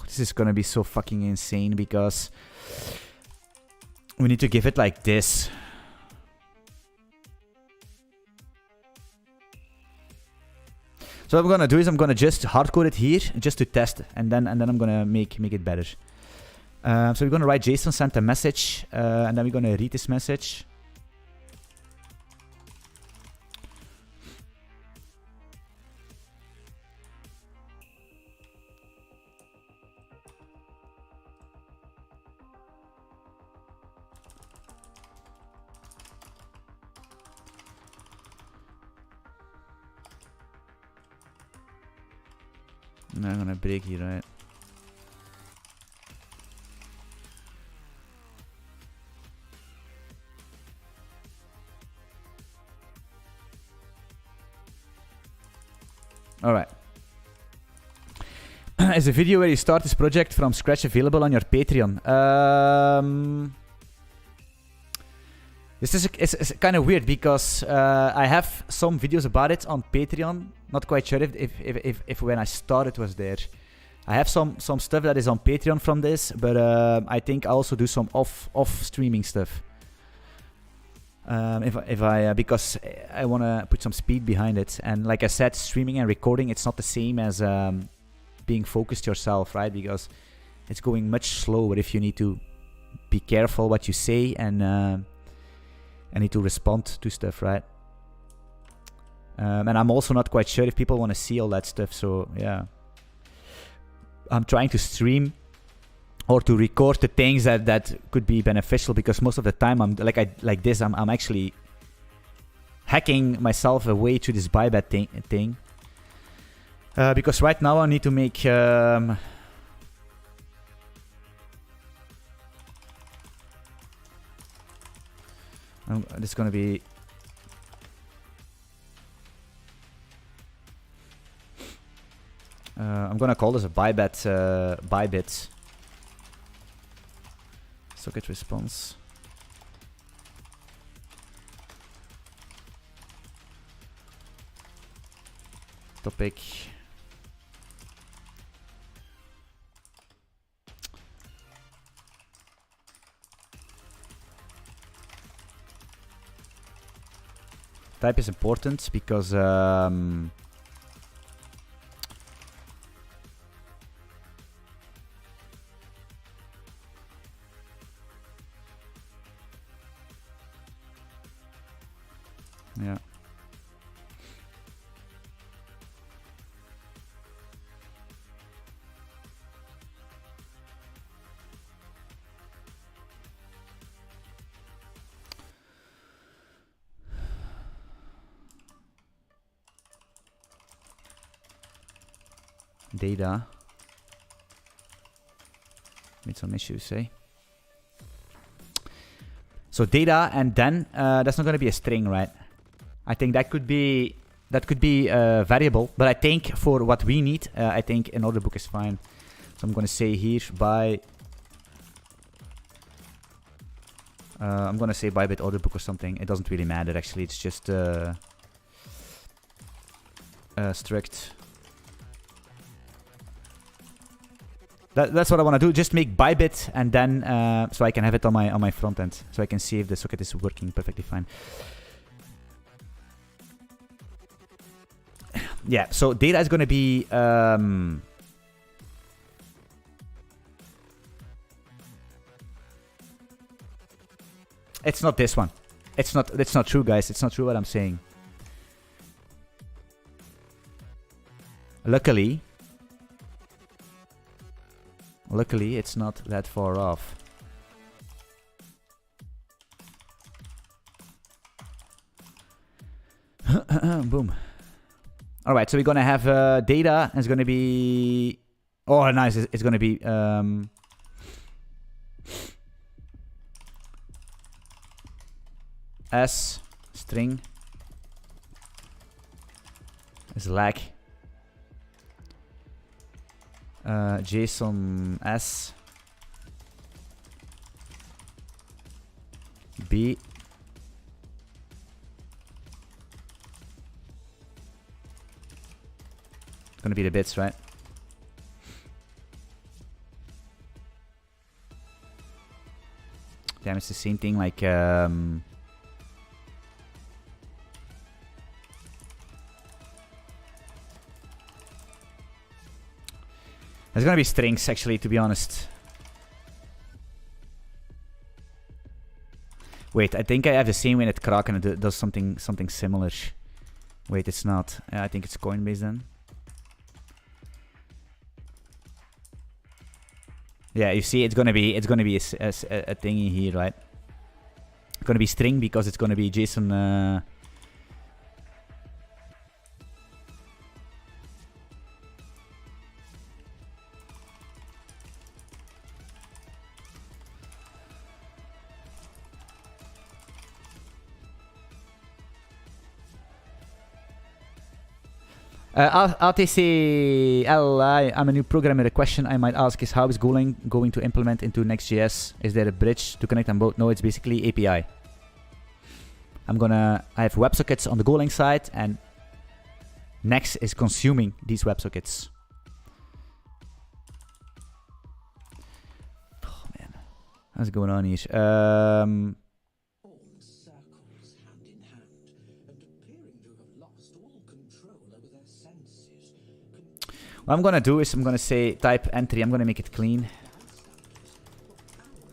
This is gonna be so fucking insane because we need to give it like this. So what I'm gonna do is I'm gonna just hardcode it here just to test it, and then I'm gonna make it better. So we're gonna write JSON, send a message, and then we're gonna read this message. I'm gonna break here, right? Alright. Is a video where you start this project from scratch available on your Patreon? This is it's kind of weird because I have some videos about it on Patreon. Not quite sure if when I started was there. I have some stuff that is on Patreon from this, but I think I also do some off streaming stuff. Because I want to put some speed behind it, and like I said, streaming and recording, it's not the same as being focused yourself, right? Because it's going much slower if you need to be careful what you say and need to respond to stuff, right? And I'm also not quite sure if people want to see all that stuff, so yeah. I'm trying to stream or to record the things that could be beneficial, because most of the time I'm like this. I'm actually hacking myself away to this Bybit thing. Because right now I need to make this is gonna be I'm gonna call this a Bybit socket response. Topic. Type is important because yeah. Data. Made some issues, eh? So data, and then that's not going to be a string, right? I think that could be a variable, but I think for what we need, I think an order book is fine. So I'm going to say here by I'm going to say Bybit order book or something. It doesn't really matter actually. It's just strict. That's what I want to do. Just make Bybit, and then so I can have it on my front end, so I can see if the socket is working perfectly fine. Yeah. So data is going to be it's not this one. It's not. That's not true, guys. It's not true what I'm saying. Luckily, it's not that far off. Boom. All right, so we're gonna have data. It's gonna be nice. It's gonna be s string is lag. JSON S B gonna be the bits, right? Damn, it's the same thing like there's gonna be strings, actually, to be honest. Wait, I think I have the same way that Kraken does something similar. Wait, it's not. I think it's Coinbase then. Yeah, you see, it's gonna be a thingy here, right? It's gonna be string because it's gonna be JSON. ATCLI, I'm a new programmer. The question I might ask is, how is Golang going to implement into Next.js? Is there a bridge to connect them both? No, it's basically API. I have WebSockets on the Golang side, and Next is consuming these WebSockets. Oh man, what's going on here? What I'm gonna do is I'm gonna say type entry. I'm gonna make it clean.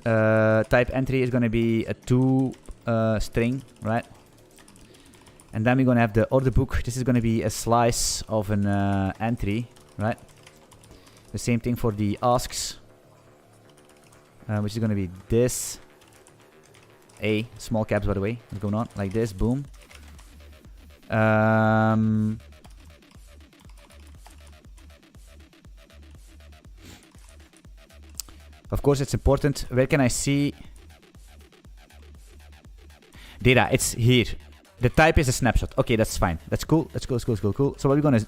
Type entry is gonna be a to string, right? And then we're gonna have the order book. This is gonna be a slice of an entry, right? The same thing for the asks, which is gonna be this. A small caps, by the way. What's going on? Like this, boom. Of course, it's important. Where can I see data? It's here. The type is a snapshot. Okay, that's fine. That's cool. That's cool. Cool. So what we're gonna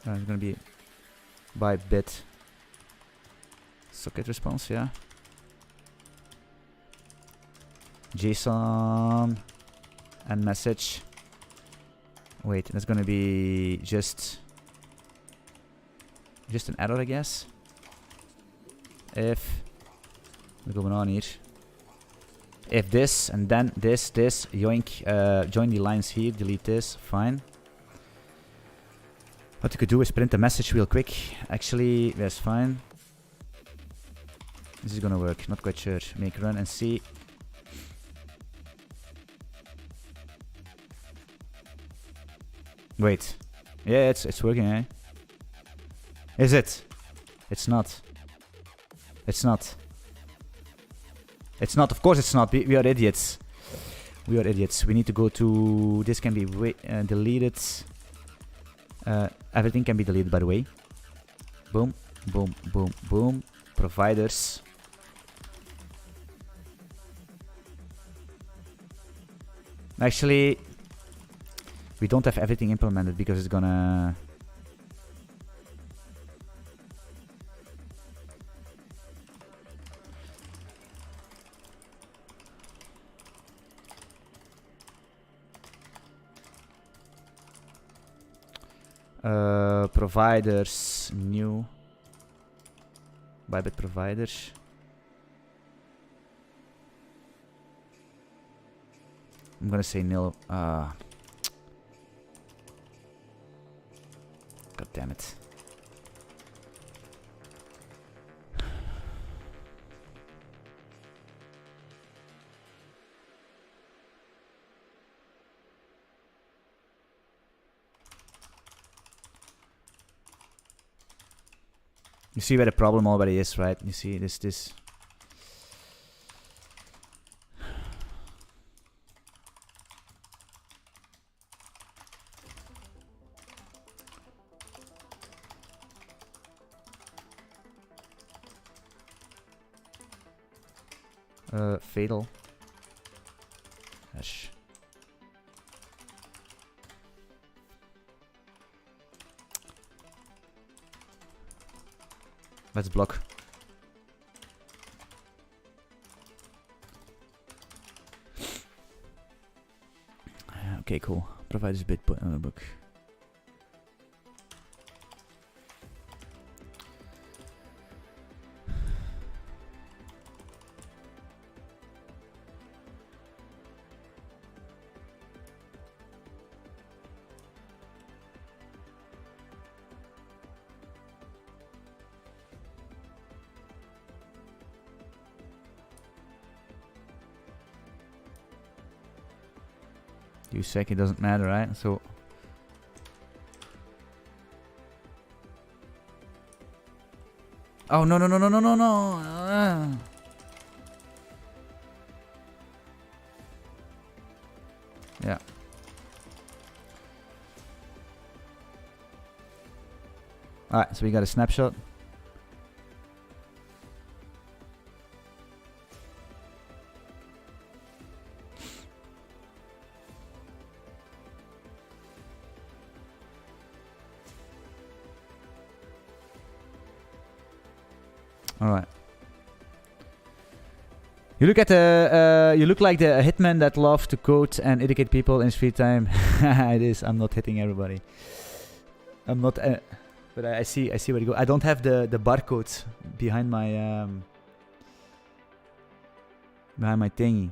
I'm gonna be Bybit socket response, yeah. JSON and message. Wait, that's gonna be just Just an error, I guess. If what's going on here? If this and then this, yoink, join the lines here, delete this, fine. What you could do is print a message real quick. Actually, that's fine. This is gonna work, not quite sure. Make run and see. Wait. Yeah, it's working, eh? Is it? It's not. It's not. It's not. Of course it's not. We are idiots. We are idiots. We need to go to... This can be deleted. Everything can be deleted, by the way. Boom. Boom. Boom. Boom. Providers. Actually, we don't have everything implemented because it's gonna... providers, new Bybit providers. I'm gonna say nil. God damn it. You see where the problem already is, right? You see this. Fatal. Hash. Let's block. Okay, cool. Provides a bit Orderbook. You sec, it doesn't matter, right? So oh no. Yeah. Alright, so we got a snapshot. All right. You look at the. You look like the hitman that loves to code and educate people in his free time. It is. I'm not hitting everybody. I'm not. But I see. I see where you go. I don't have the barcode behind my thingy.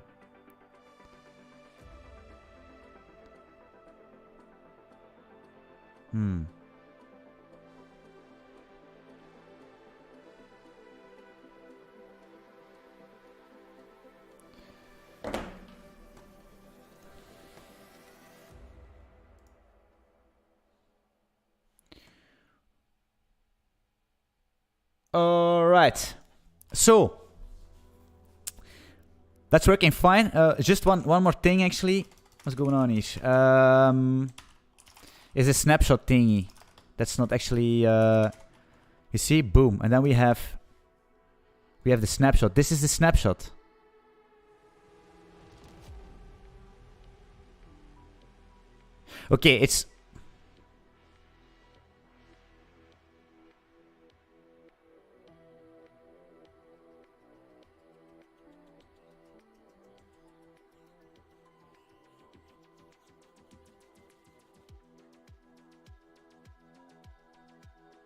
All right, so that's working fine. Just one more thing, actually. What's going on here? Is a snapshot thingy. That's not actually. You see, boom, and then we have the snapshot. This is the snapshot. Okay, it's.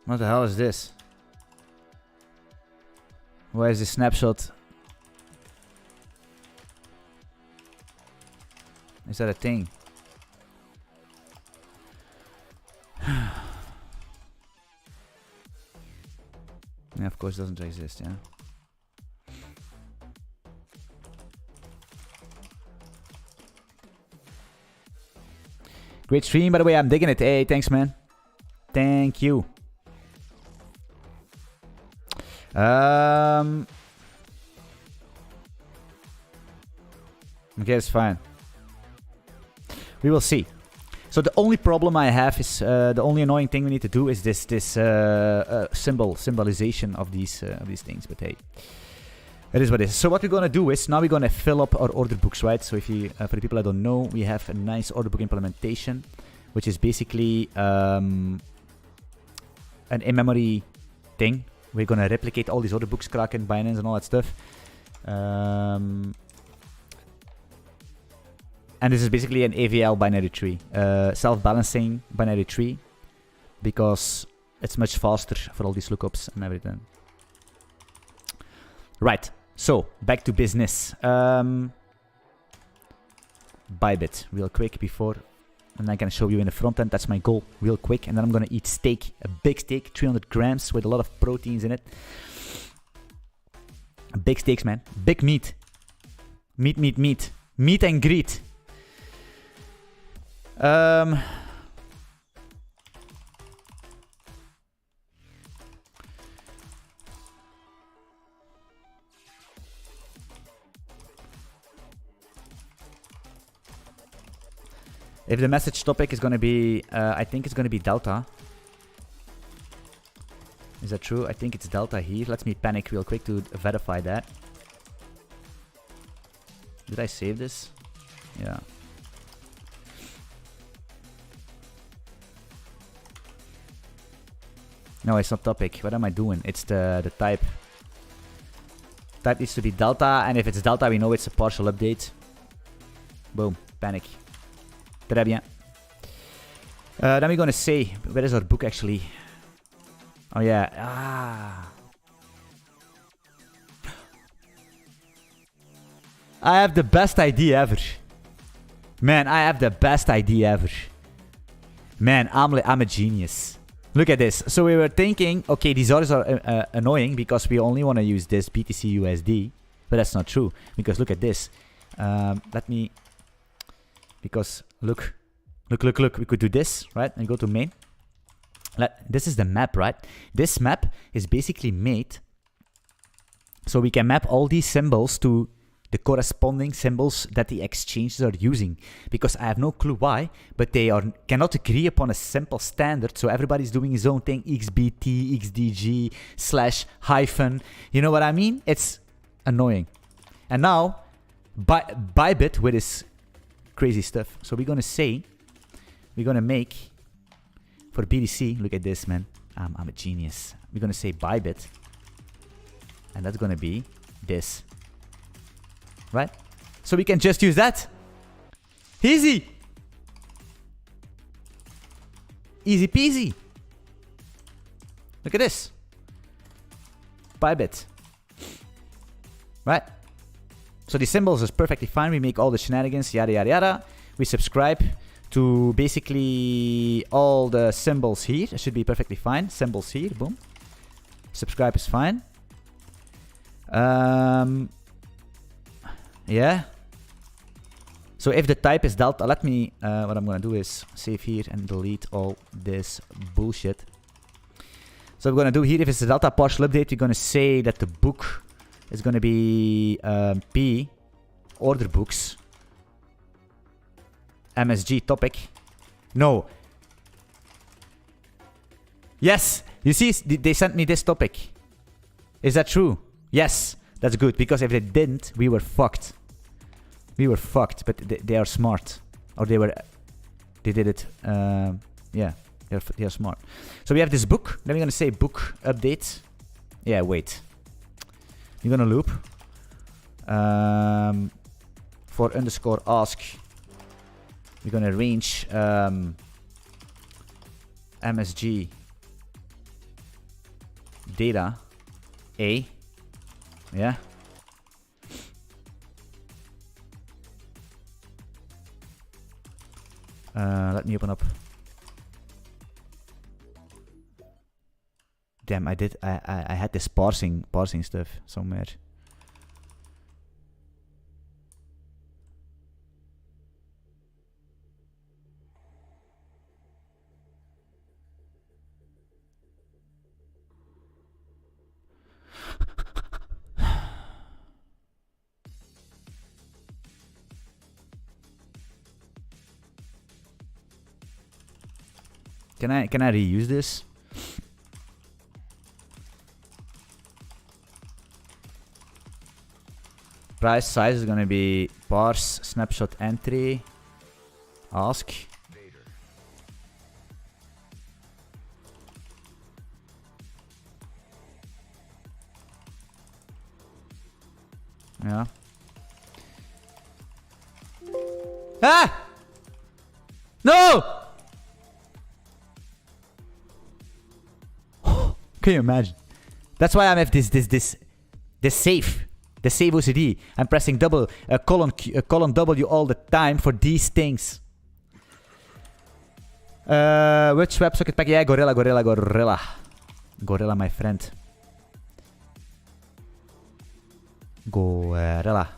What the hell is this? Where is the snapshot? Is that a thing? Yeah, of course it doesn't exist, yeah. Great stream, by the way, I'm digging it. Hey, thanks, man. Thank you. Okay, it's fine. We will see. So the only problem I have is the only annoying thing we need to do is this symbolization of these things. But hey, it is what it is. So what we're gonna do is now we're gonna fill up our order books, right? So if you for the people that don't know, we have a nice order book implementation, which is basically an in-memory thing. We're gonna replicate all these order books, Kraken, Binance, and all that stuff. And this is basically an AVL binary tree, self-balancing binary tree, because it's much faster for all these lookups and everything. Right, so back to business. Bybit, real quick before, and I can show you in the front end. That's my goal, real quick, and then I'm gonna eat steak, a big steak, 300 grams with a lot of proteins in it. Big steaks, man, big meat, meat and greet. If the message topic is going to be, I think it's going to be Delta. Is that true? I think it's Delta here. Let me panic real quick to verify that. Did I save this? Yeah. No, it's not topic. What am I doing? It's the type. Type needs to be Delta, and if it's Delta, we know it's a partial update. Boom. Panic. Très bien. Then we're gonna say, where is our book actually? Oh yeah. Ah. I have the best idea ever. Man, I have the best idea ever. Man, I'm a genius. Look at this. So we were thinking, okay, these orders are annoying because we only want to use this BTC USD. But that's not true. Because look at this. Because look. We could do this, right? And go to main. This is the map, right? This map is basically made so we can map all these symbols to the corresponding symbols that the exchanges are using. Because I have no clue why, but they cannot agree upon a simple standard. So everybody's doing his own thing. XBT, XDG, /hyphen. You know what I mean? It's annoying. And now, Bybit with his crazy stuff. So we're going to say, we're going to make, for BTC, look at this, man. I'm a genius. We're going to say Bybit. And that's going to be this. Right? So we can just use that. Easy. Easy peasy. Look at this. Bybit. Right? So the symbols is perfectly fine. We make all the shenanigans, yada, yada, yada. We subscribe to basically all the symbols here. It should be perfectly fine. Symbols here, boom. Subscribe is fine. Yeah. So if the type is Delta, let me, what I'm going to do is save here and delete all this bullshit. So we're going to do here, if it's a Delta partial update, we're going to say that the book is going to be P, order books, MSG topic. No. Yes. You see, they sent me this topic. Is that true? Yes. That's good, because if they didn't, we were fucked. We were fucked, but they are smart. Or they did it, yeah, they are smart. So we have this book, then we're gonna say book update. Yeah, wait. We're gonna loop. For underscore ask, we're gonna range MSG data A. Yeah. Let me open up. Damn, I had this parsing stuff somewhere. Can I reuse this? Price size is gonna be parse snapshot entry ask. Yeah. Ah! No! Can you imagine? That's why I have this save. The save OCD. I'm pressing colon W all the time for these things. Which WebSocket pack? Yeah, Gorilla. Gorilla, my friend. Gorilla.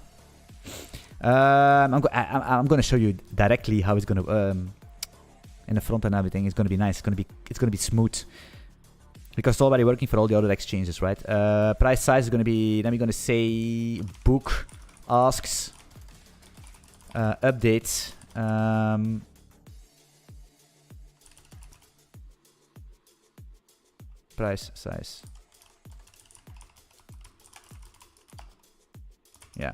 I'm gonna show you directly how it's gonna in the front and everything. It's gonna be nice. It's gonna be smooth. Because it's already working for all the other exchanges, right? Price size is going to be, then we're going to say book asks updates. Price size. Yeah.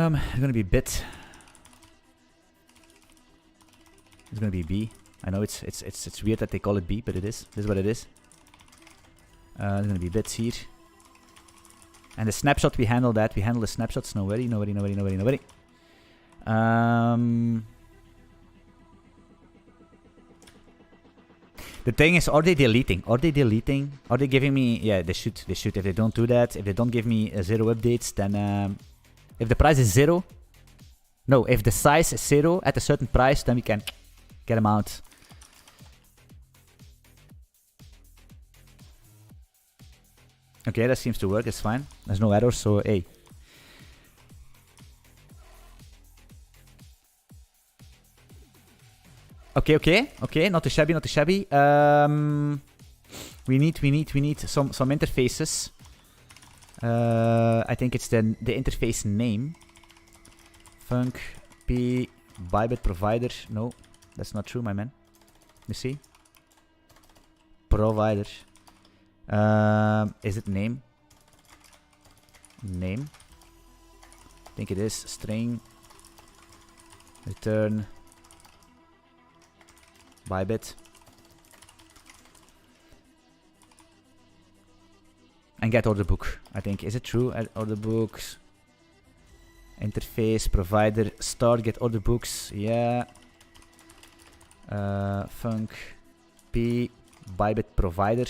It's gonna be bit. It's gonna be B. I know it's weird that they call it B, but it is. This is what it is. There's gonna be bits here. And the snapshot, we handle that. We handle the snapshots. No worry. The thing is, are they deleting? Are they giving me? Yeah, they should. If they don't do that, if they don't give me 0 updates, then if the price is 0, no, if the size is 0 at a certain price, then we can get them out. Okay, that seems to work. It's fine. There's no errors, so hey. Okay. Not too shabby. We need some interfaces. I think it's the interface name. Func p Bybit provider. No, that's not true, my man. You see? Provider. Is it name? Name. I think it is string. Return Bybit. And get order book. I think, is it true? Order books. Interface provider start get order books. Yeah. Func p Bybit provider.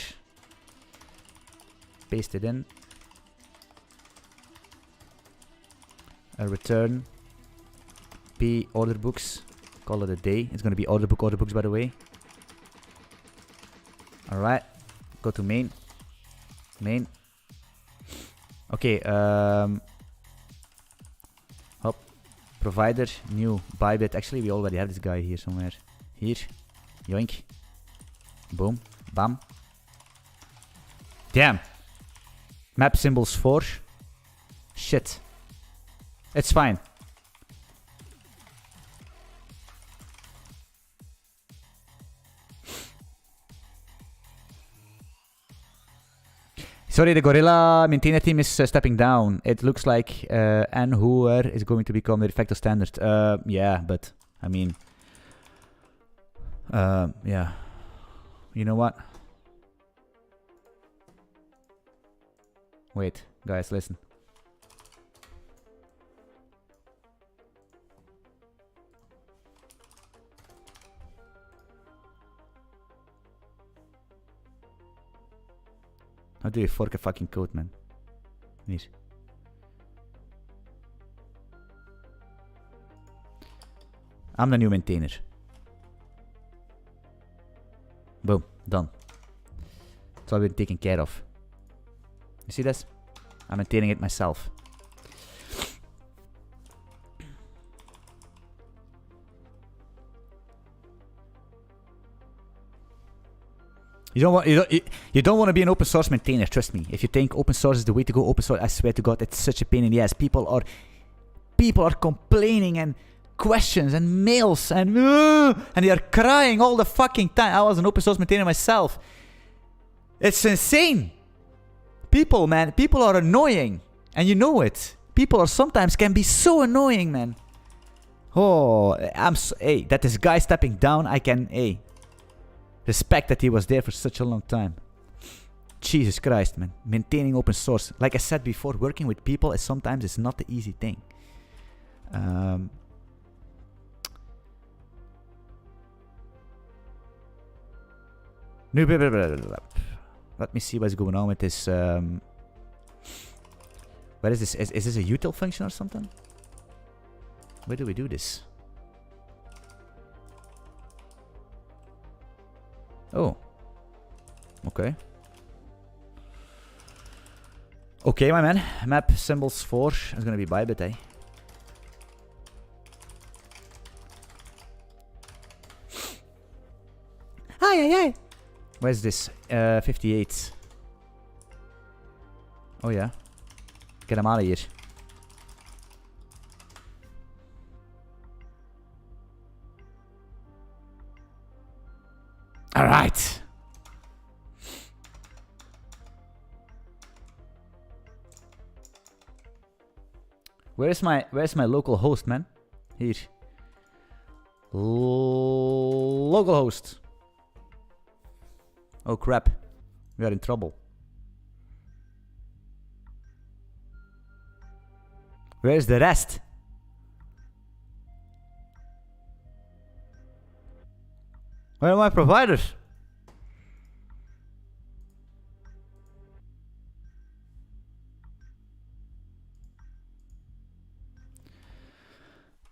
Paste it in. Return p order books. Call it a day. It's gonna be order books by the way. Alright. Go to main. Okay, hop. Provider, new Bybit. Actually, we already have this guy here somewhere. Here. Yoink. Boom. Bam. Damn. Map symbols 4. Shit. It's fine. Sorry, the Gorilla maintainer team is stepping down. It looks like Anhuer is going to become the de facto standard. Yeah, but I mean, yeah. You know what? Wait, guys, listen. How do you fork a fucking code, man? Hier. I'm the new maintainer. Boom, done. It's all been taken care of. You see this? I'm maintaining it myself. You don't want to be an open source maintainer, trust me. If you think open source is the way to go, open source, I swear to God, it's such a pain in the ass. People are complaining and questions and mails and they are crying all the fucking time. I was an open source maintainer myself. It's insane. People, man, people are annoying. And you know it. People are sometimes can be so annoying, man. Oh, hey, that this guy stepping down, I can, hey, respect that he was there for such a long time. Jesus Christ, man. Maintaining open source. Like I said before, working with people is sometimes it's not the easy thing. Let me see what's going on with this. What is this? Is this a util function or something? Where do we do this? Oh. Okay. Okay, my man. Map symbols 4 is gonna be Bybit, eh? Hi. Where's this? 58. Oh yeah. Get him out of here. All right. Where's my local host, man? Here. Local host. Oh crap. We are in trouble. Where's the rest? Where are my providers?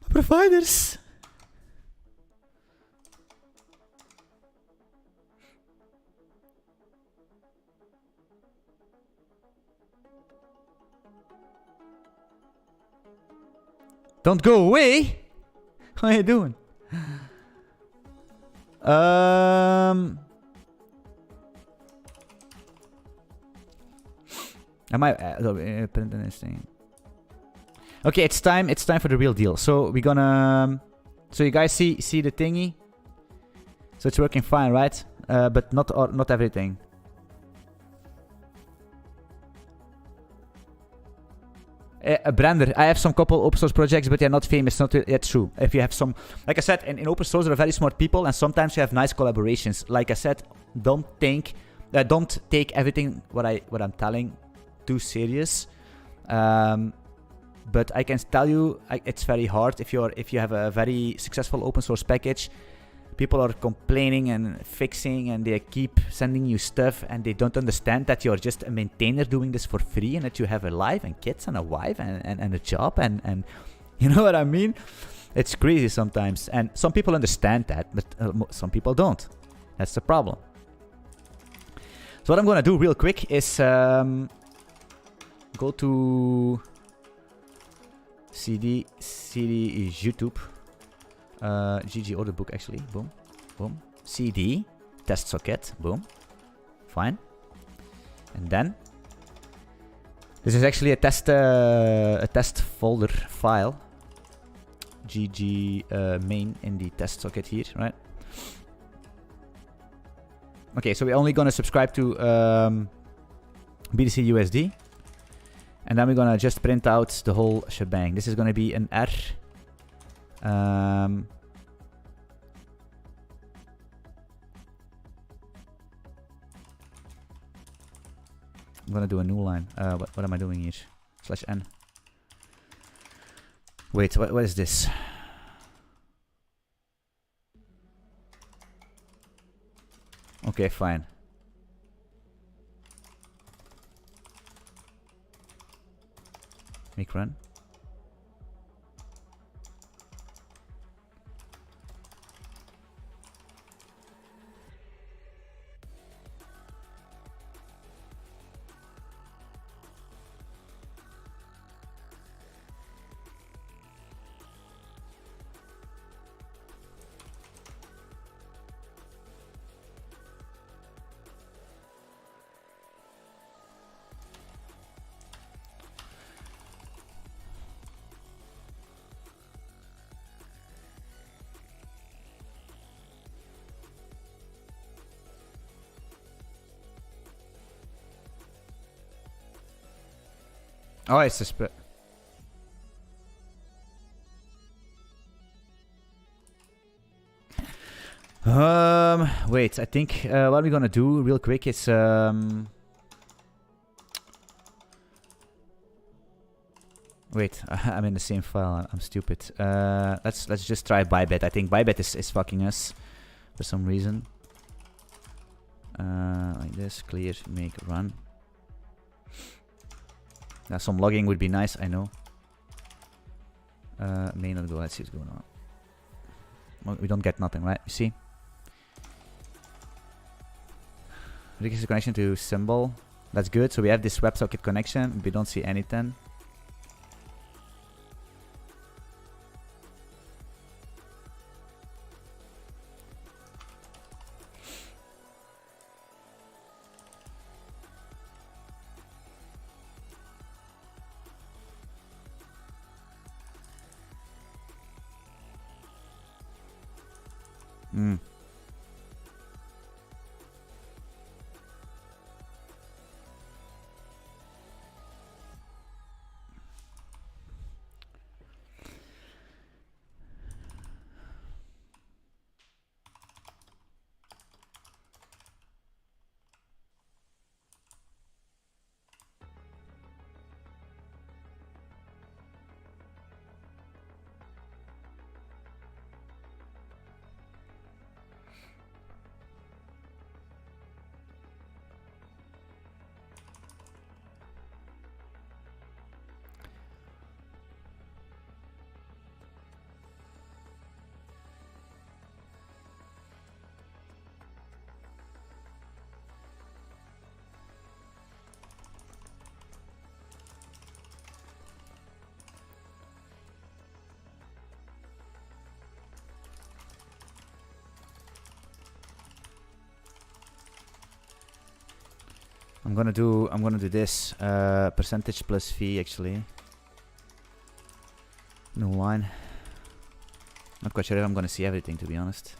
My providers. Don't go away. What are you doing? Am I printing this thing? Okay, it's time for the real deal. So we're gonna so you guys see the thingy. So it's working fine, right? But not everything. Brander, I have some couple open source projects, but they're not famous. Not yet true. If you have some, like I said, in open source there are very smart people, and sometimes you have nice collaborations. Like I said, don't take everything what I'm telling too serious. But I can tell you, it's very hard if you have a very successful open source package. People are complaining and fixing, and they keep sending you stuff, and they don't understand that you're just a maintainer doing this for free, and that you have a life and kids and a wife and a job, and you know what I mean? It's crazy sometimes, and some people understand that, but some people don't. That's the problem. So what I'm gonna do real quick is go to CD is YouTube. GG Orderbook actually, boom, boom. CD, test socket, boom, fine. And then this is actually a test folder file. GG main in the test socket here, right? Okay, so we're only gonna subscribe to BTC USD, and then we're gonna just print out the whole shebang. This is gonna be an R. I'm gonna do a new line. What am I doing here? /n. Wait, what is this? Okay, fine. Make run. Oh, it's a spread. Wait, I think what we're gonna do real quick is wait, I'm in the same file. I'm stupid. Let's just try Bybit. I think Bybit is fucking us for some reason. Like this, clear, make, run. Now some logging would be nice, I know. May not go. Let's see what's going on. Well, we don't get nothing, right? You see? Register connection to symbol. That's good. So we have this WebSocket connection. We don't see anything. I'm gonna do this percentage plus fee actually. No line. Not quite sure if I'm gonna see everything, to be honest.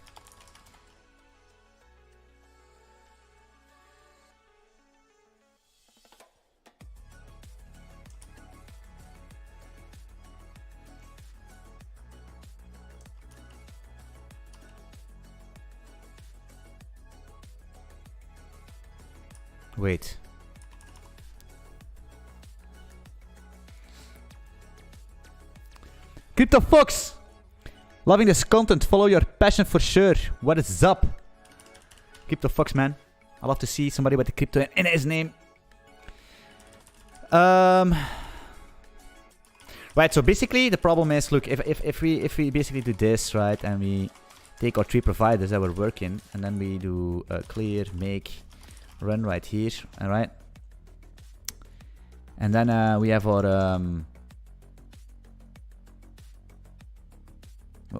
Wait. Crypto Fox! Loving this content. Follow your passion for sure. What is up? Crypto Fox, man. I love to see somebody with the crypto in his name. Right, so basically the problem is, look, if we basically do this, right, and we take our 3 providers that we're working, and then we do clear, make, run right here, alright? And then we have our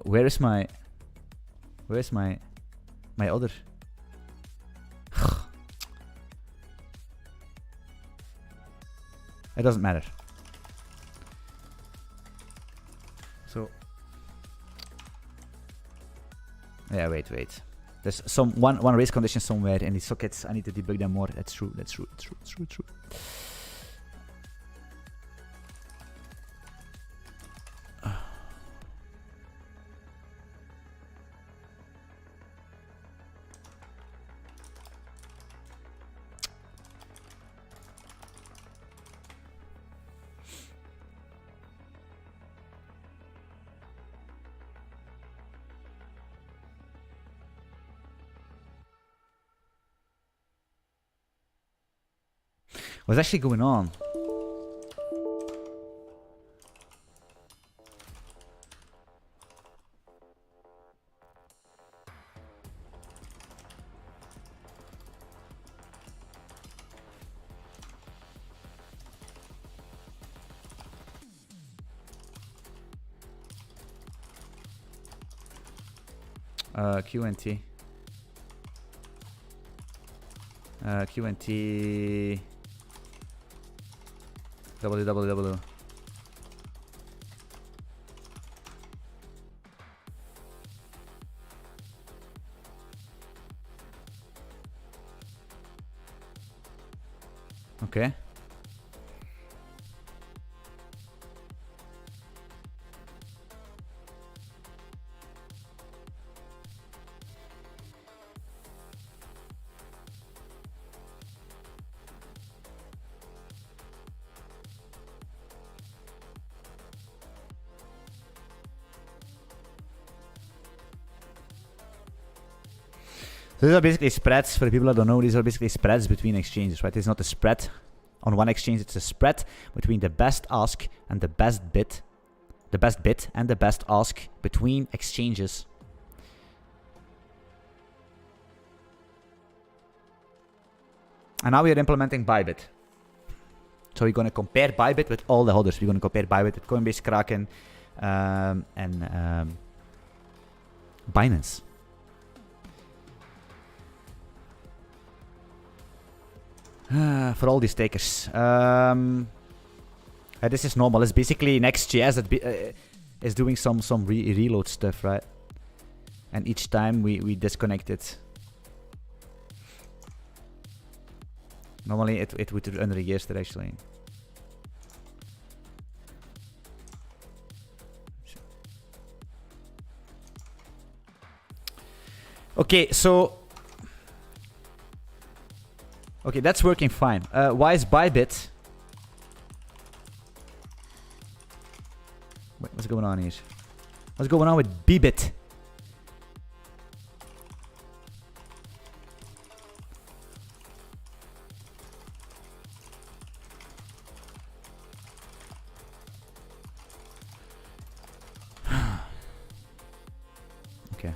where's my other? It doesn't matter. So yeah, wait. There's one race condition somewhere in these sockets. I need to debug them more. That's true. What's actually going on? QNT. QNT. www. Okay. So these are basically spreads. For the people that don't know, these are basically spreads between exchanges, right? It's not a spread on one exchange, it's a spread between the best ask and the best bid. The best bid and the best ask between exchanges. And now we are implementing Bybit. So we're going to compare Bybit with all the others. We're going to compare Bybit with Coinbase, Kraken, and Binance. For all these takers. This is normal. It's basically NextJS that is doing some reload stuff, right? And each time we disconnect it. Normally it would unregister actually. Okay, so... Okay, that's working fine. Why is Bybit... Wait, what's going on here? What's going on with Bybit? Okay.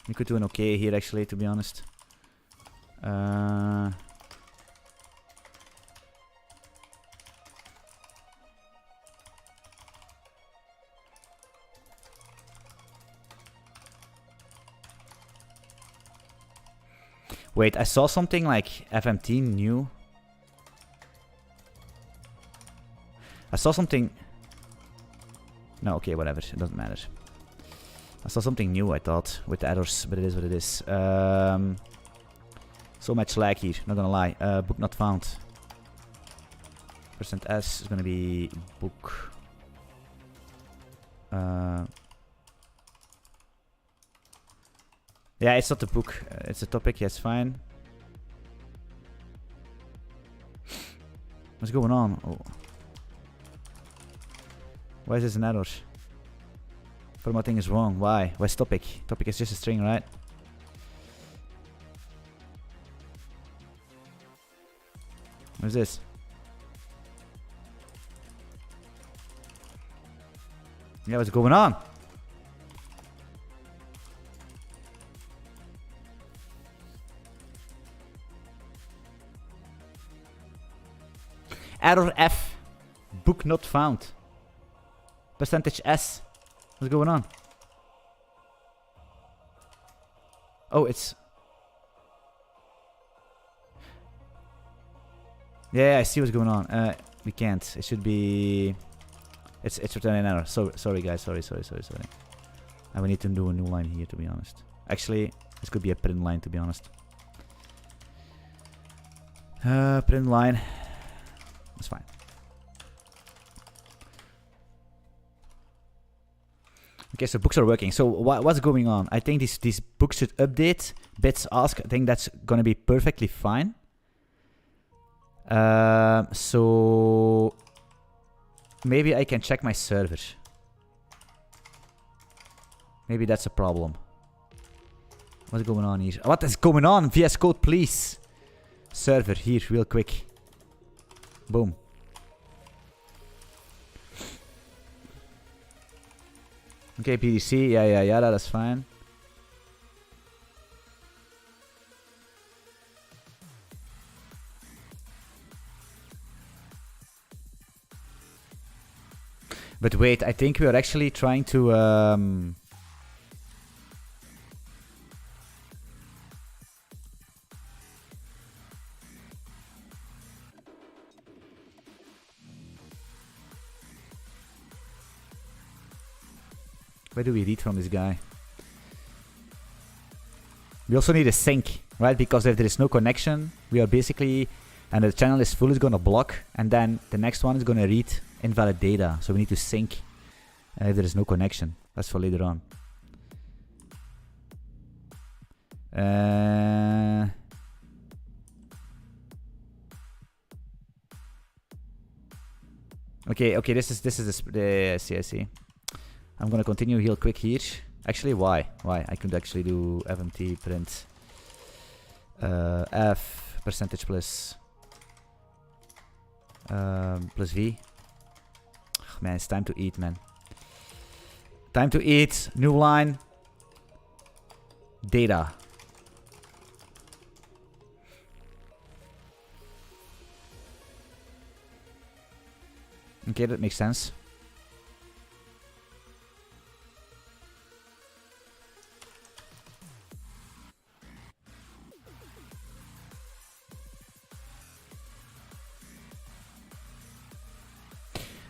We could do an okay here actually, to be honest. Wait, I saw something like FMT new. I saw something... No, okay, whatever. It doesn't matter. I saw something new, I thought, with the errors, but it is what it is. So much lag here, not gonna lie. Book not found. %s is gonna be book. Yeah, it's not the book. It's a topic. Yes, fine. What's going on? Oh. Why is this an error? Formatting is wrong. Why? Where's topic? Topic is just a string, right? What is this? Yeah, what's going on? Error F. Book not found. %s. What's going on? Oh, it's... Yeah, I see what's going on. We can't. It should be... It's returning error. So, sorry guys, sorry. And we need to do a new line here, to be honest. Actually, this could be a print line, to be honest. Print line. That's fine. Okay, so books are working. So what's going on? I think these books should update. Bits ask. I think that's gonna be perfectly fine. So maybe I can check my server. Maybe that's a problem. What's going on here? What is going on? VS Code, please. Server here, real quick. Boom. Okay, PDC. Yeah, that's fine. But wait, I think we are actually trying to... Where do we read from this guy? We also need a sync, right? Because if there is no connection, we are basically... And the channel is full, it's going to block. And then the next one is going to read invalid data. So we need to sync if there is no connection. That's for later on. Okay, this is the CSC. I'm going to continue real quick here. Actually, why? I could actually do fmt print f percentage plus v. Oh, man, it's time to eat, man. Time to eat. New line. Data. Okay, that makes sense.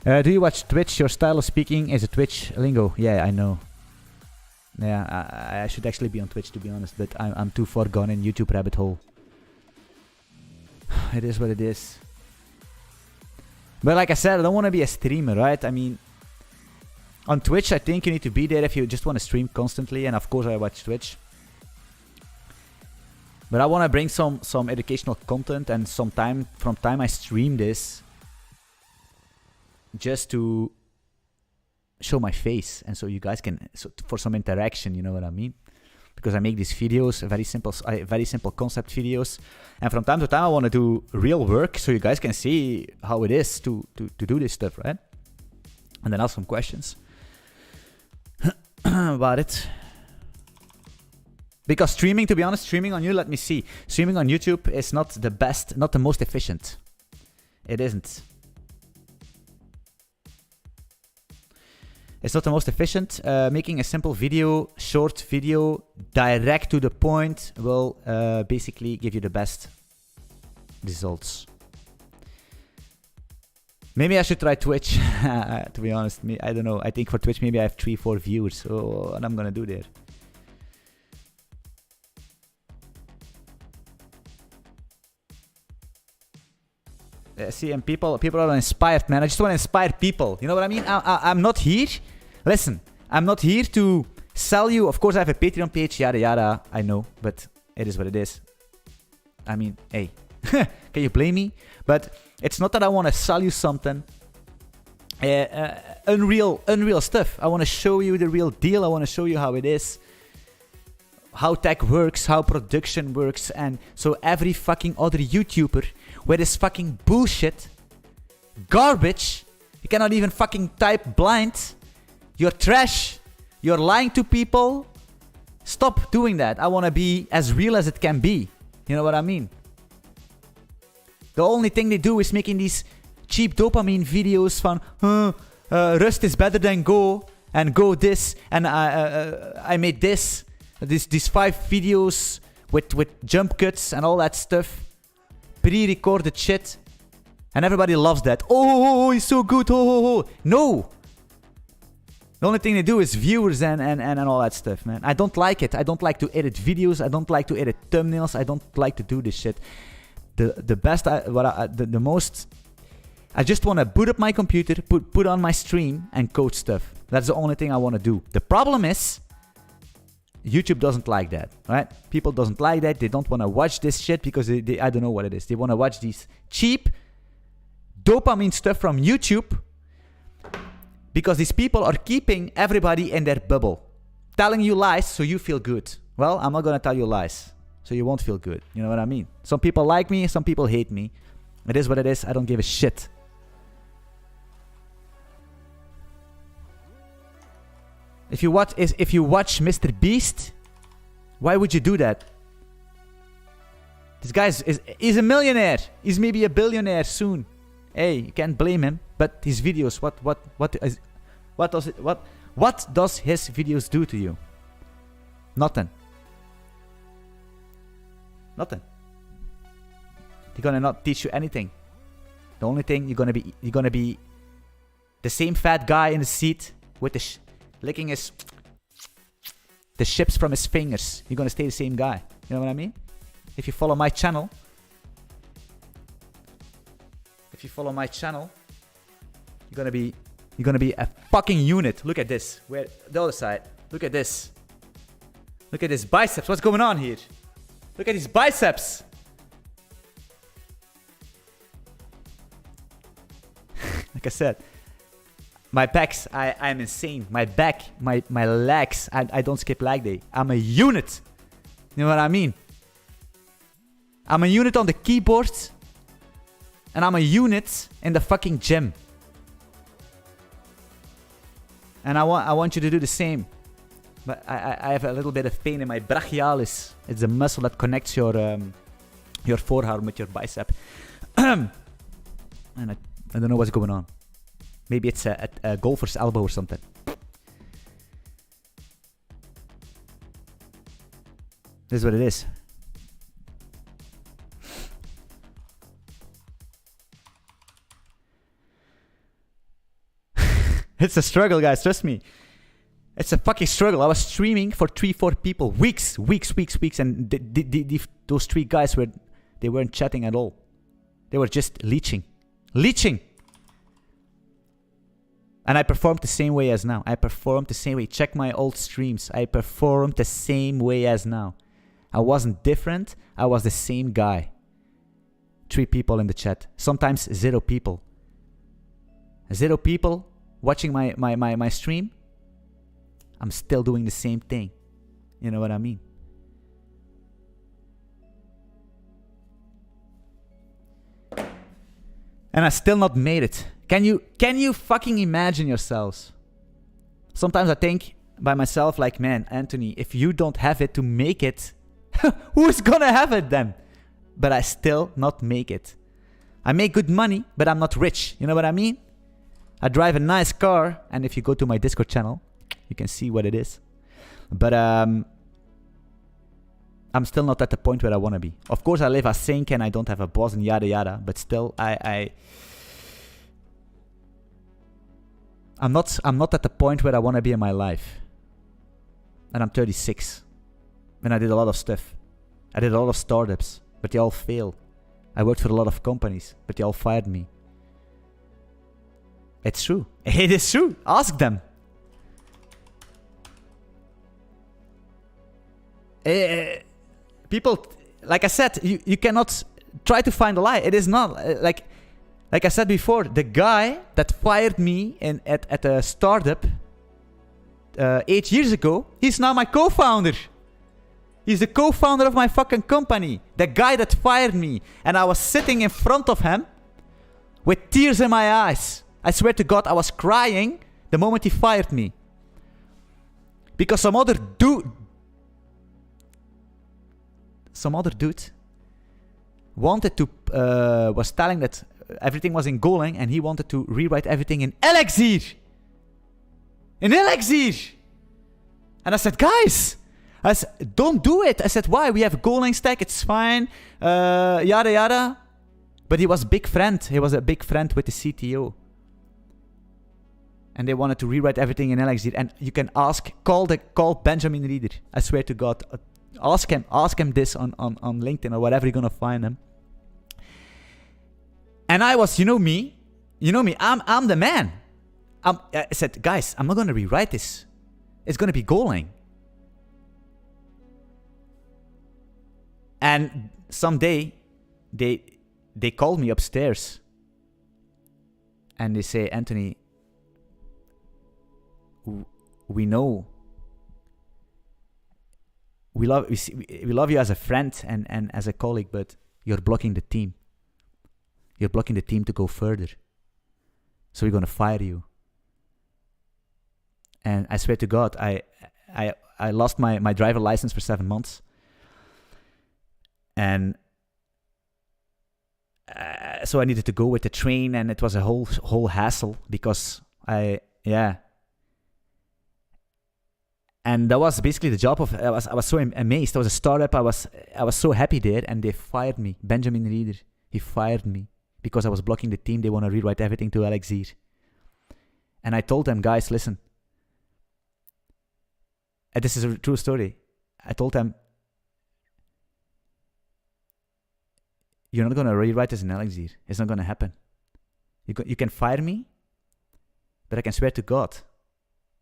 Do you watch Twitch? Your style of speaking is a Twitch lingo. Yeah, I know. Yeah, I should actually be on Twitch, to be honest, but I'm too far gone in YouTube rabbit hole. It is what it is. But like I said, I don't want to be a streamer, right? I mean, on Twitch, I think you need to be there if you just want to stream constantly, and of course I watch Twitch. But I want to bring some educational content, and from time I stream this, just to show my face, and so you guys can, for some interaction, you know what I mean? Because I make these videos, very simple concept videos, and from time to time I want to do real work, so you guys can see how it is to do this stuff, right? And then ask some questions about it. Because streaming, to be honest, streaming on streaming on YouTube is not the best, not the most efficient. It isn't. It's not the most efficient. Making a simple video, short video, direct to the point will basically give you the best results. Maybe I should try Twitch, to be honest. I don't know. I think for Twitch maybe I have 3-4 viewers. So what I'm gonna do there. See, and people are inspired, man. I just want to inspire people. You know what I mean? I'm not here. Listen, I'm not here to sell you. Of course, I have a Patreon page, yada yada. I know, but it is what it is. I mean, hey, can you blame me? But it's not that I want to sell you something. Unreal stuff. I want to show you the real deal. I want to show you how it is. How tech works, how production works, and so every fucking other YouTuber with this fucking bullshit, garbage, you cannot even fucking type blind, you're trash, you're lying to people, stop doing that. I want to be as real as it can be, you know what I mean? The only thing they do is making these cheap dopamine videos from, Rust is better than Go, and Go this, and I made this. These 5 videos with jump cuts and all that stuff. Pre-recorded shit. And everybody loves that. Oh, he's so good. Oh. No. The only thing they do is viewers and all that stuff, man. I don't like it. I don't like to edit videos. I don't like to edit thumbnails. I don't like to do this shit. The best, the most... I just want to boot up my computer, put on my stream and code stuff. That's the only thing I want to do. The problem is... YouTube doesn't like that, right? People doesn't like that. They don't want to watch this shit because they I don't know what it is. They want to watch these cheap dopamine stuff from YouTube because these people are keeping everybody in their bubble, telling you lies so you feel good. Well, I'm not going to tell you lies, so you won't feel good. You know what I mean? Some people like me, some people hate me. It is what it is. I don't give a shit. If you watch Mr. Beast, why would you do that? This guy is a millionaire. He's maybe a billionaire soon. Hey, you can't blame him. But his videos, What does his videos do to you? Nothing. Nothing. He's gonna not teach you anything. The only thing you're gonna be the same fat guy in the seat with the licking the chips from his fingers. You're gonna stay the same guy. You know what I mean? If you follow my channel, you're gonna be a fucking unit. Look at this. Where the other side? Look at this. Look at this biceps. What's going on here? Look at these biceps. Like I said, my pecs, I'm insane. My back, my legs, I don't skip leg day. I'm a unit. You know what I mean? I'm a unit on the keyboard. And I'm a unit in the fucking gym. And I want you to do the same. But I have a little bit of pain in my brachialis. It's the muscle that connects your forearm with your bicep. And I don't know what's going on. Maybe it's a golfer's elbow or something. This is what it is. It's a struggle, guys. Trust me. It's a fucking struggle. I was streaming for 3-4 people. Weeks. And those 3 guys weren't chatting at all. They were just leeching. And I performed the same way as now. Check my old streams. I performed the same way as now. I wasn't different. I was the same guy. 3 people in the chat. Sometimes 0 people. 0 people watching my stream. I'm still doing the same thing. You know what I mean? And I still not made it. Can you fucking imagine yourselves? Sometimes I think by myself like, man, Anthony, if you don't have it to make it, who's gonna have it then? But I still not make it. I make good money, but I'm not rich. You know what I mean? I drive a nice car, and if you go to my Discord channel, you can see what it is. But I'm still not at the point where I want to be. Of course, I live as sink and I don't have a boss and yada yada. But still, I'm not at the point where I want to be in my life. And I'm 36, and I did a lot of stuff. I did a lot of startups, but they all failed. I worked for a lot of companies, but they all fired me. It's true. It is true. Ask them. People, like I said, you cannot try to find a lie. It is not like I said before. The guy that fired me at a startup 8 years ago, he's now my co-founder. He's the co-founder of my fucking company. The guy that fired me, and I was sitting in front of him with tears in my eyes. I swear to God, I was crying the moment he fired me. Because some other dude wanted to, was telling that everything was in Golang, and he wanted to rewrite everything in Elixir. In Elixir! And I said, guys, don't do it. I said, why? We have a Golang stack, it's fine, yada yada. But he was a big friend. He was a big friend with the CTO. And they wanted to rewrite everything in Elixir. And you can call Benjamin Reader. I swear to God. Ask him this on LinkedIn or whatever you're gonna find him. And I was, you know me, I'm the man. I said, guys, I'm not gonna rewrite this. It's gonna be Golang. And someday, they called me upstairs. And they say, Anthony, we know. We love you as a friend and as a colleague, but you're blocking the team. You're blocking the team to go further. So we're gonna fire you. And I swear to God, I lost my driver license for 7 months. And so I needed to go with the train, and it was a whole hassle because And that was basically the job of. I was so amazed. I was a startup. I was so happy there, and they fired me. Benjamin Reeder, he fired me because I was blocking the team. They want to rewrite everything to Elixir. And I told them, guys, listen. And this is a true story. I told them, you're not gonna rewrite this in Elixir. It's not gonna happen. You can fire me, but I can swear to God,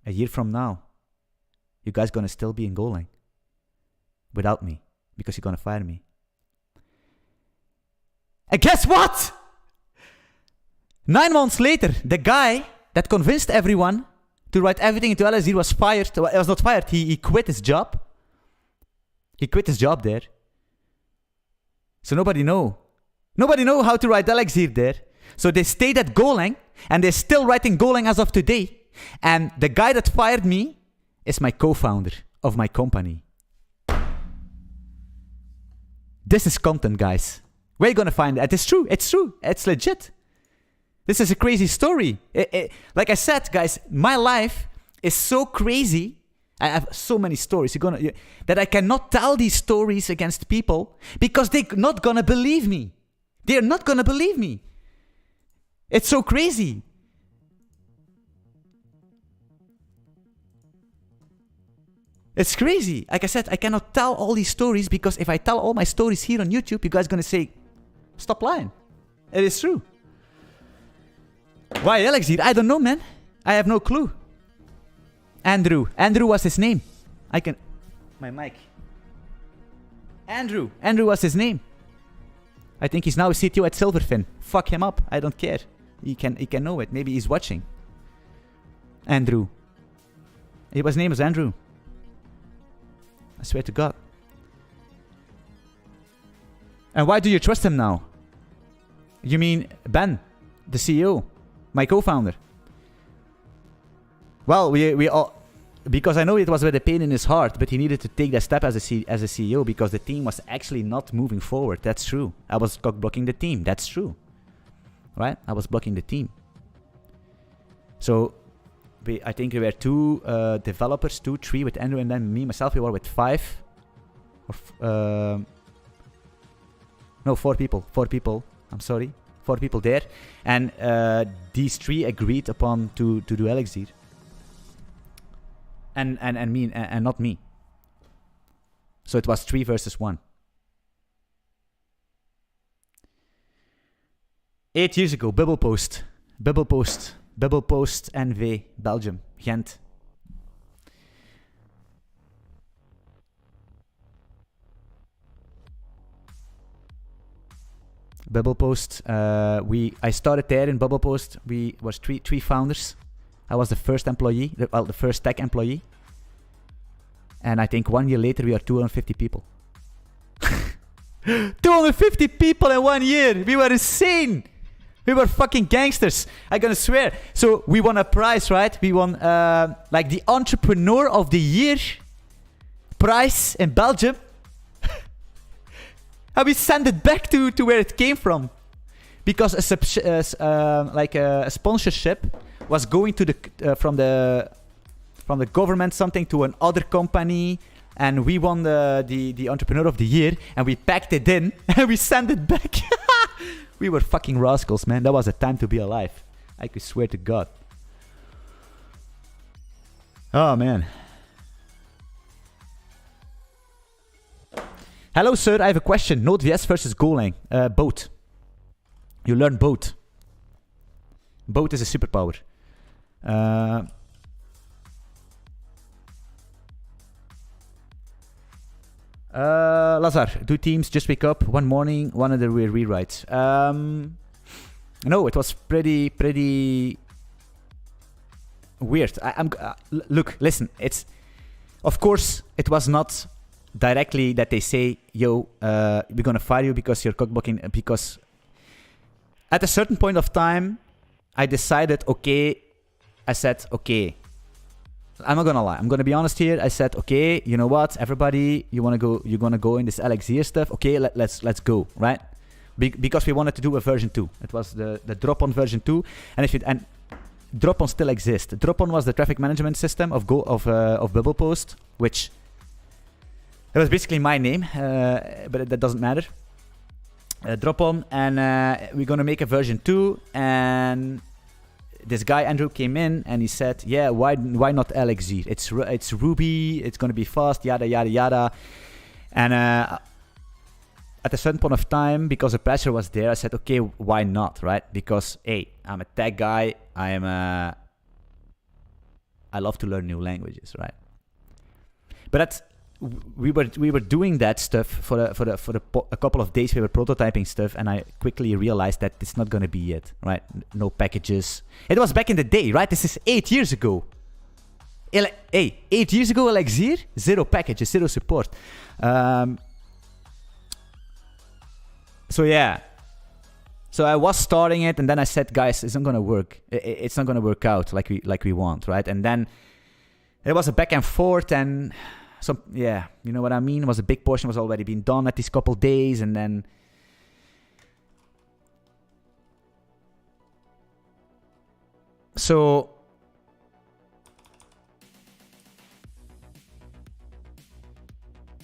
a year from now, you guys gonna still be in Golang without me because you're gonna fire me. And guess what? 9 months later, the guy that convinced everyone to write everything into Elixir was fired. Well, he was not fired. He quit his job. He quit his job there. So nobody know how to write Elixir there. So they stayed at Golang, and they're still writing Golang as of today. And the guy that fired me is my co-founder of my company. This is content, guys. Where are you gonna find it? It's true. It's true. It's legit. This is a crazy story. Like I said, guys, my life is so crazy. I have so many stories that I cannot tell these stories against people because they're not gonna believe me. They're not gonna believe me. It's so crazy. It's crazy. Like I said, I cannot tell all these stories because if I tell all my stories here on YouTube, you guys are gonna say, stop lying. It is true. Why Elixir? I don't know, man. I have no clue. Andrew was his name. My mic. Andrew was his name. I think he's now a CTO at Silverfin. Fuck him up. I don't care. He can know it. Maybe he's watching. Andrew. His name is Andrew. I swear to God. And why do you trust him now? You mean Ben, the CEO, my co-founder? Well, we all, because I know it was with a pain in his heart, but he needed to take that step as a CEO because the team was actually not moving forward. That's true. I was blocking the team. That's true. Right? I was blocking the team. So I think we were 2 developers, 3 with Andrew, and then me, myself, we were with 5. No, 4 people. 4 people. I'm sorry. 4 people there. And these 3 agreed upon to do Elixir. And me, and not me. So it was 3 versus 1. 8 years ago, Bubblepost NV, Belgium, Ghent. Bubblepost, I started there in Bubblepost. We was three founders. I was the first employee, the first tech employee. And I think 1 year later we are 250 people. 250 people in 1 year! We were insane! We were fucking gangsters. I'm gonna swear. So we won a prize, right? We won like the Entrepreneur of the Year prize in Belgium. And we sent it back to where it came from. Because a sponsorship was going to from the government something to another company. And we won the Entrepreneur of the Year. And we packed it in and we sent it back. We were fucking rascals, man. That was a time to be alive. I could swear to God. Oh, man. Hello, sir. I have a question. Node.js versus Golang. Both. You learn both. Both is a superpower. Lazar, do teams just wake up one morning, one other way rewrites? No, it was pretty weird. Look, listen. It's of course it was not directly that they say, "Yo, we're gonna fire you because you're cockblocking." Because at a certain point of time, I decided, okay. I said, okay. I'm not gonna lie. I'm gonna be honest here. I said, okay, you know what? Everybody, you're gonna go in this Elixir stuff. Okay, let's go, right? Because we wanted to do a version 2. It was the drop on version 2, and Dropon still exists. Dropon was the traffic management system of Bubblepost, which it was basically my name, but that doesn't matter. Dropon, and we're gonna make a version 2, and this guy Andrew came in and he said, yeah, why not Elixir? It's Ruby, it's gonna be fast, yada yada yada. And at a certain point of time, because the pressure was there, I said, okay, why not, right? Because hey, I'm a tech guy, I love to learn new languages, right? But we were doing that stuff for a couple of days. We were prototyping stuff, and I quickly realized that it's not gonna be it, right? No packages. It was back in the day, right? This is 8 years ago. Hey, 8 years ago, Elixir, 0 packages, 0 support. So yeah. So I was starting it, and then I said, guys, it's not gonna work. It's not gonna work out like we want, right? And then it was a back and forth, and yeah, you know what I mean? It was a big portion was already been done at these couple days, and then so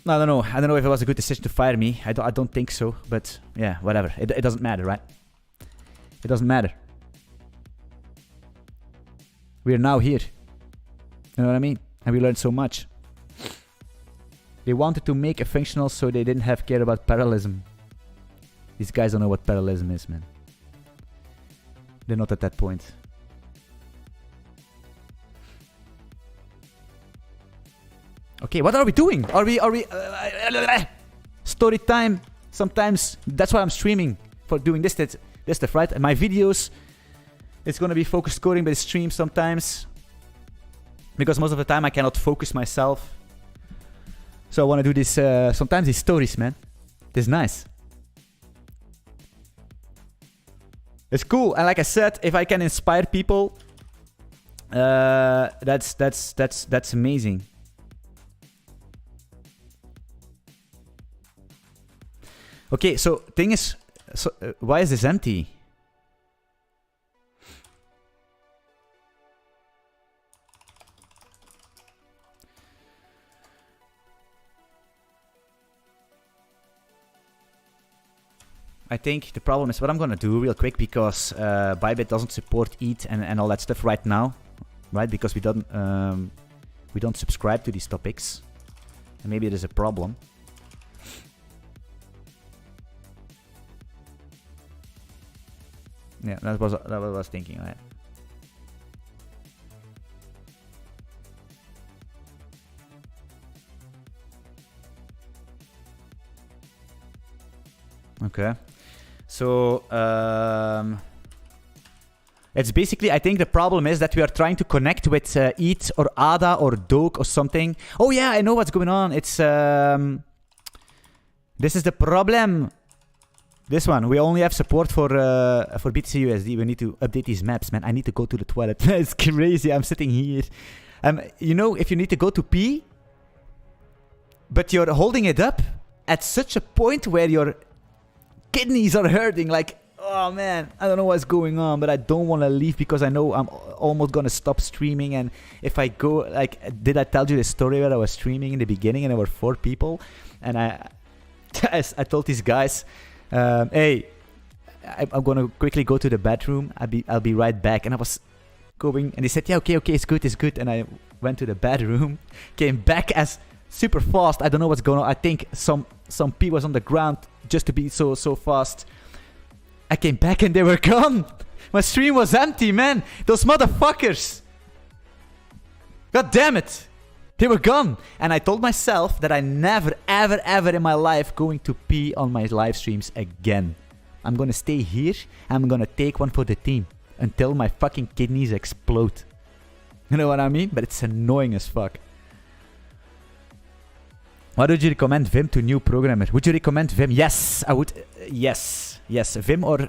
I don't know if it was a good decision to fire me. I don't think so, but yeah, whatever. It doesn't matter, right? It doesn't matter. We are now here. You know what I mean? And we learned so much. They wanted to make a functional so they didn't have care about parallelism. These guys don't know what parallelism is, man. They're not at that point. Okay, what are we doing? Are we story time? Sometimes that's why I'm streaming, for doing this stuff, right? And my videos, it's gonna be focused coding, but it's stream sometimes, because most of the time I cannot focus myself. So I want to do this, sometimes these stories, man. It's nice. It's cool. And like I said, if I can inspire people, that's amazing. Okay, so thing is, why is this empty? I think the problem is what I'm gonna do real quick, because Bybit doesn't support ETH and all that stuff right now, right? Because we don't subscribe to these topics, and maybe there's a problem. Yeah, that was what I was thinking, right? Okay. So, it's basically, I think the problem is that we are trying to connect with ETH or ADA or Doge or something. Oh yeah, I know what's going on. It's, this is the problem. This one, we only have support for BTC USD. We need to update these maps, man. I need to go to the toilet. It's crazy. I'm sitting here. You know, if you need to go to pee, but you're holding it up at such a point where your kidneys are hurting, like, oh man, I don't know what's going on, but I don't want to leave because I know I'm almost gonna stop streaming. And if I go, like, did I tell you the story where I was streaming in the beginning and there were 4 people, and I told these guys, hey, I'm gonna quickly go to the bathroom. I'll be right back. And I was going, and they said, yeah, okay, it's good. And I went to the bathroom, came back as super fast. I don't know what's going on. I think some pee was on the ground just to be so fast. I came back and they were gone. My stream was empty, man. Those motherfuckers. God damn it. They were gone. And I told myself that I never, ever in my life going to pee on my live streams again. I'm gonna stay here. I'm gonna take one for the team until my fucking kidneys explode. You know what I mean? But it's annoying as fuck. Why would you recommend Vim to new programmer? Would you recommend Vim? Yes, I would. Yes, Vim or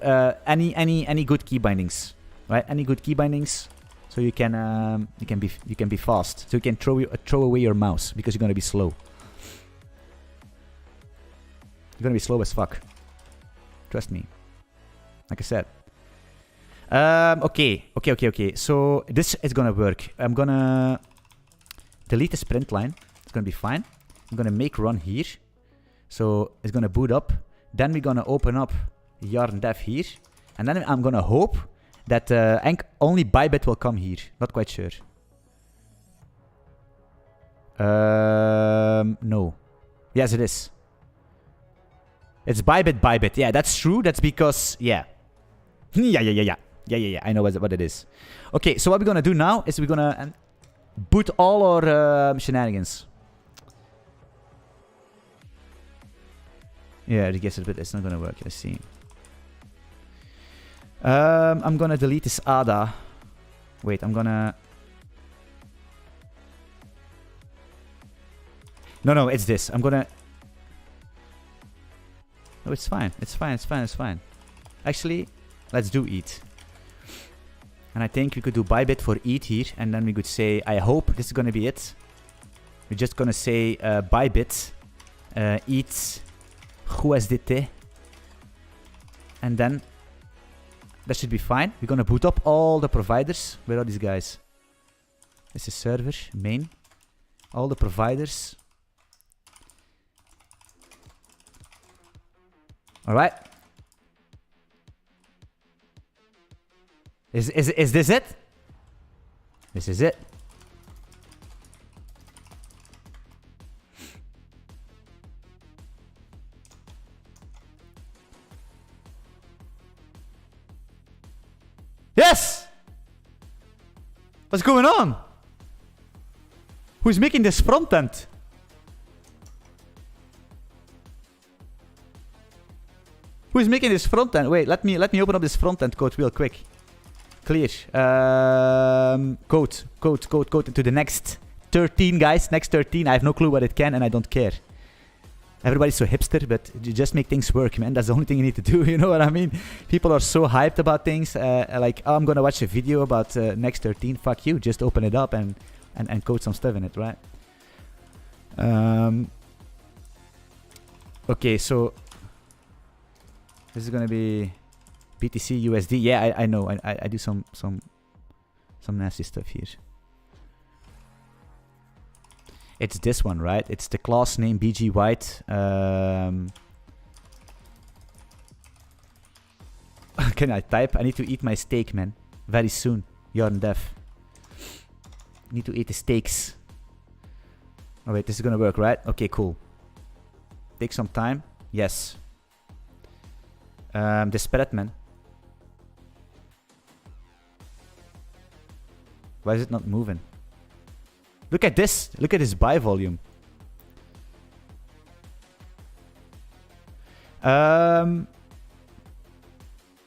any good key bindings, right? Any good key bindings, so you can be fast. So you can throw away your mouse because you're gonna be slow. You're gonna be slow as fuck. Trust me. Like I said. Okay. So this is gonna work. I'm gonna delete the sprint line. It's gonna be fine. I'm gonna make run here. So it's gonna boot up. Then we're gonna open up yarn dev here. And then I'm gonna hope that only Bybit will come here. Not quite sure. No. Yes, it is. It's Bybit. Yeah, that's true. That's because, yeah. Yeah. I know what it is. Okay, so what we're gonna do now is we're gonna boot all our shenanigans. Yeah, I guess it's not gonna work. Let's see. I'm gonna delete this ADA. Wait, I'm gonna... No, it's this. I'm gonna... No, it's fine. It's fine. Actually, let's do eat. And I think we could do Bybit for eat here. And then we could say, I hope this is gonna be it. We're just gonna say Bybit eat USDT. And then that should be fine. We're gonna boot up all the providers. Where are these guys? This is server, main. All the providers. Alright. Is this it? This is it. Yes! What's going on? Who's making this front end? Who's making this front end? Wait, let me open up this front end code real quick. Clear. Code into the next 13, guys. Next 13. I have no clue what it can and I don't care. Everybody's so hipster, but you just make things work, man. That's the only thing you need to do, you know what I mean? People are so hyped about things. Like, oh, I'm gonna watch a video about next 13. Fuck you, just open it up and code some stuff in it, right? Okay, so this is gonna be BTC USD. Yeah, I know. I do some nasty stuff here. It's this one, right? It's the class name BG White. Can I type? I need to eat my steak, man. Very soon. Yarn dev. Need to eat the steaks. Oh wait, this is gonna work, right? Okay, cool. Take some time. Yes. The spread, man. Why is it not moving? Look at this. Look at this buy volume.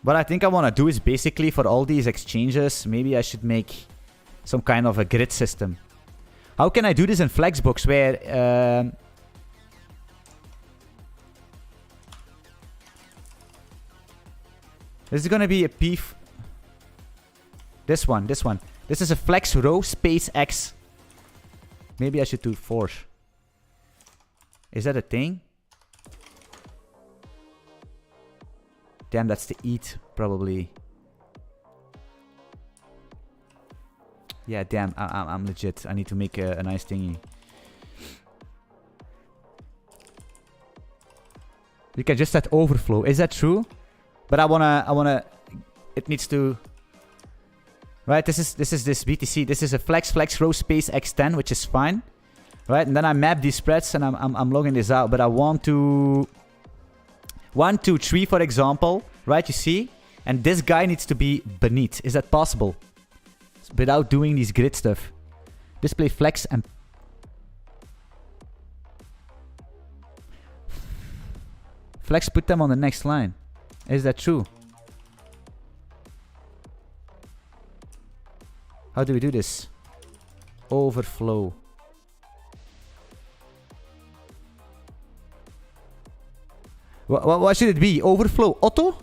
What I think I want to do is basically for all these exchanges, maybe I should make some kind of a grid system. How can I do this in Flexbox where... this is going to be a P... This one. This is a flex row space X. Maybe I should do 4. Is that a thing? Damn, that's the eat, probably. Yeah, damn, I'm legit. I need to make a nice thingy. You can just set overflow. Is that true? But I wanna. It needs to. Right, this is this BTC. This is a flex row space x10, which is fine. Right, and then I map these spreads and I'm logging this out. But I want to 1, 2, 3, for example. Right, you see, and this guy needs to be beneath. Is that possible? Without doing these grid stuff. Display flex and flex. Put them on the next line. Is that true? How do we do this? Overflow. What should it be? Overflow auto?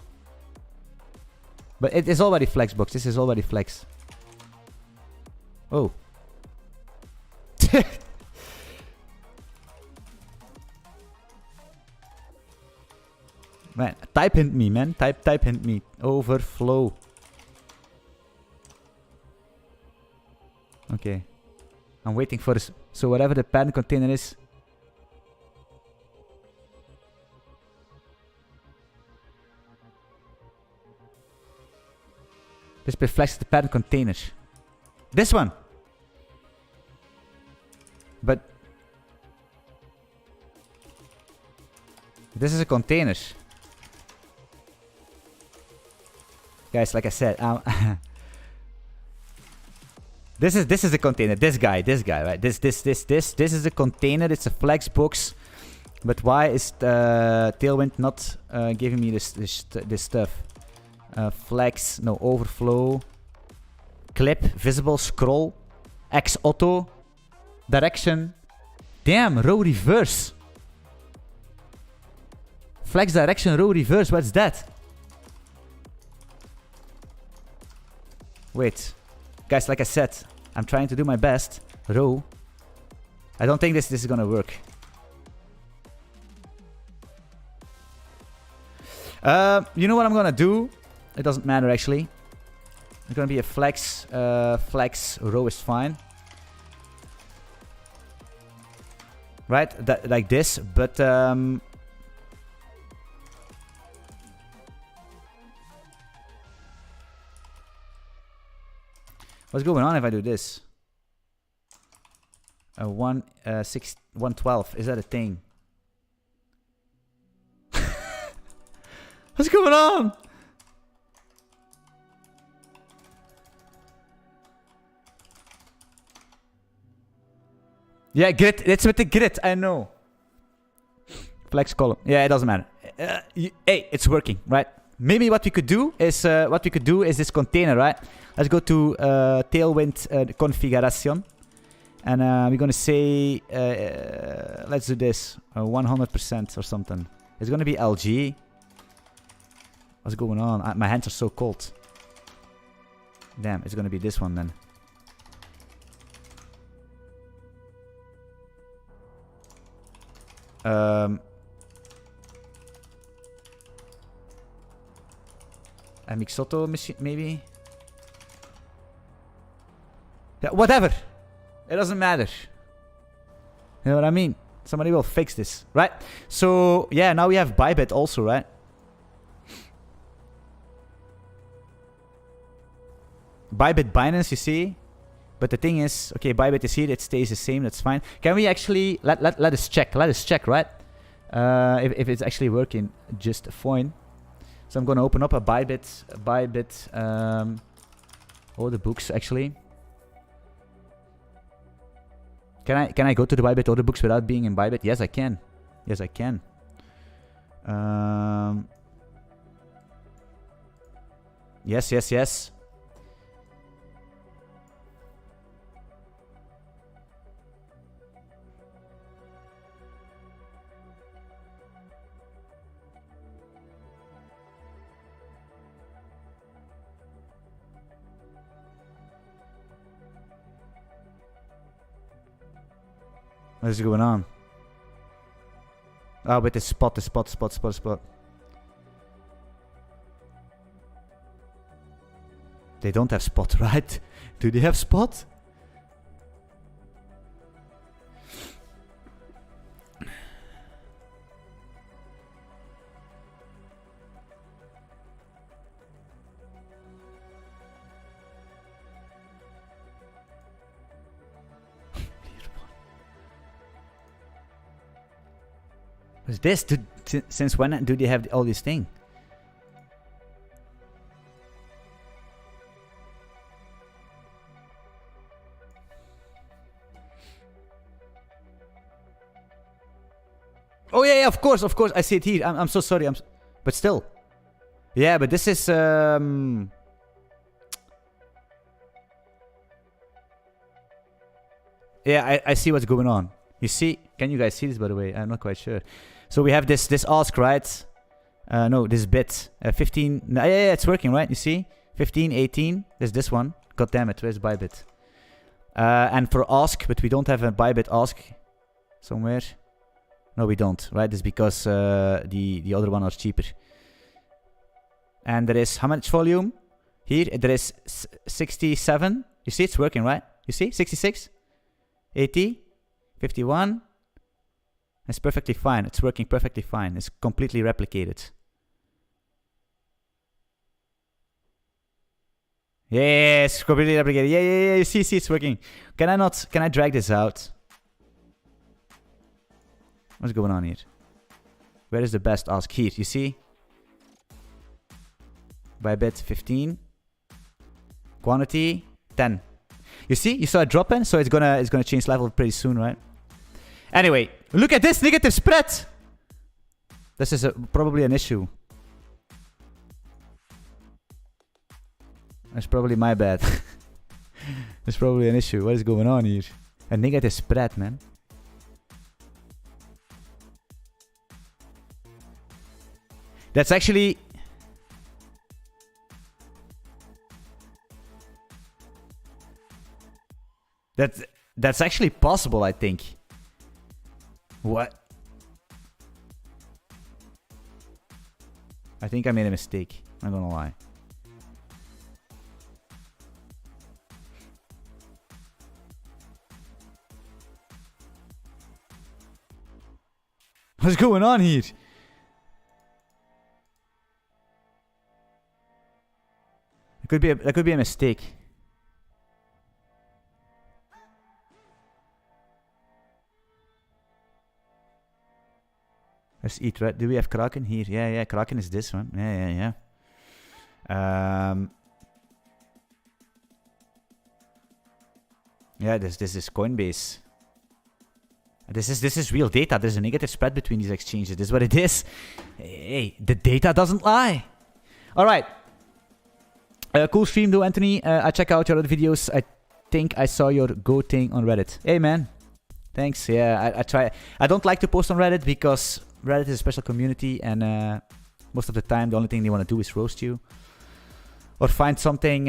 But it is already Flexbox. This is already Flex. Oh. Man, type hint me, man. Type hint me. Overflow. Okay. I'm waiting for this. So whatever the pattern container is. This reflects the pattern container. This one. But this is a container. Guys, like I said, this is a container. This guy, right? This is a container. It's a flex box. But why is Tailwind not giving me this stuff? Flex, no, overflow, clip, visible, scroll, X auto, direction. Damn, row reverse. Flex direction, row reverse. What's that? Wait. Guys, like I said, I'm trying to do my best. Row. I don't think this is gonna work. You know what I'm gonna do? It doesn't matter actually. It's gonna be a flex. Flex row is fine. Right? That, like this, but what's going on if I do this? 112. Is that a thing? What's going on? Yeah, grid. It's with the grid. I know. Flex column. Yeah, it doesn't matter. Hey, it's working, right? Maybe what we could do is this container, right? Let's go to Tailwind configuration, and we're gonna say let's do this 100% or something. It's gonna be LG. What's going on? My hands are so cold. Damn, it's gonna be this one then. A Mixoto machine, maybe? Yeah, whatever. It doesn't matter. You know what I mean? Somebody will fix this, right? So, yeah, now we have Bybit also, right? Bybit Binance, you see? But the thing is, okay, Bybit is here, it stays the same, that's fine. Can we actually, let us check, right? If it's actually working just fine. So I'm gonna open up a Bybit order books actually. Can I go to the Bybit order books without being in Bybit? Yes, I can. Yes, I can. Yes. What is going on? Oh, with the spot. They don't have spot, right? Do they have spot? What's this? Since when do they have all these things? Oh yeah, of course. I see it here. I'm so sorry. But still. Yeah, but this is yeah, I see what's going on. You see? Can you guys see this, by the way? I'm not quite sure. So we have this ask, right? No, this bit. 15. Yeah, it's working, right? You see? 15, 18. There's this one. God damn it. Where's Bybit? And for ask, but we don't have a Bybit ask somewhere. No, we don't, right? It's because the other one was cheaper. And there is how much volume? Here, there is 67. You see, it's working, right? You see? 66, 80, 51. It's perfectly fine. It's working perfectly fine. It's completely replicated. Yes, completely replicated. Yeah. You see, it's working. Can I drag this out? What's going on here? Where is the best ask? Here, you see? Bybit 15. Quantity 10. You see? You saw a drop in, so it's gonna change level pretty soon, right? Anyway, look at this negative spread. This is probably an issue. That's probably my bad. There's probably an issue. What is going on here? A negative spread, man. That's actually... That's actually possible, I think. What? I think I made a mistake. I'm not gonna lie. What's going on here? That could be a mistake. Let's eat, right? Do we have Kraken here? Yeah, Kraken is this one. Yeah. Yeah, this is Coinbase. This is real data. There's a negative spread between these exchanges. This is what it is. Hey, the data doesn't lie. All right. Cool stream though, Anthony. I check out your other videos. I think I saw your Go thing on Reddit. Hey, man. Thanks. Yeah, I try. I don't like to post on Reddit because Reddit is a special community, and most of the time the only thing they want to do is roast you or find something,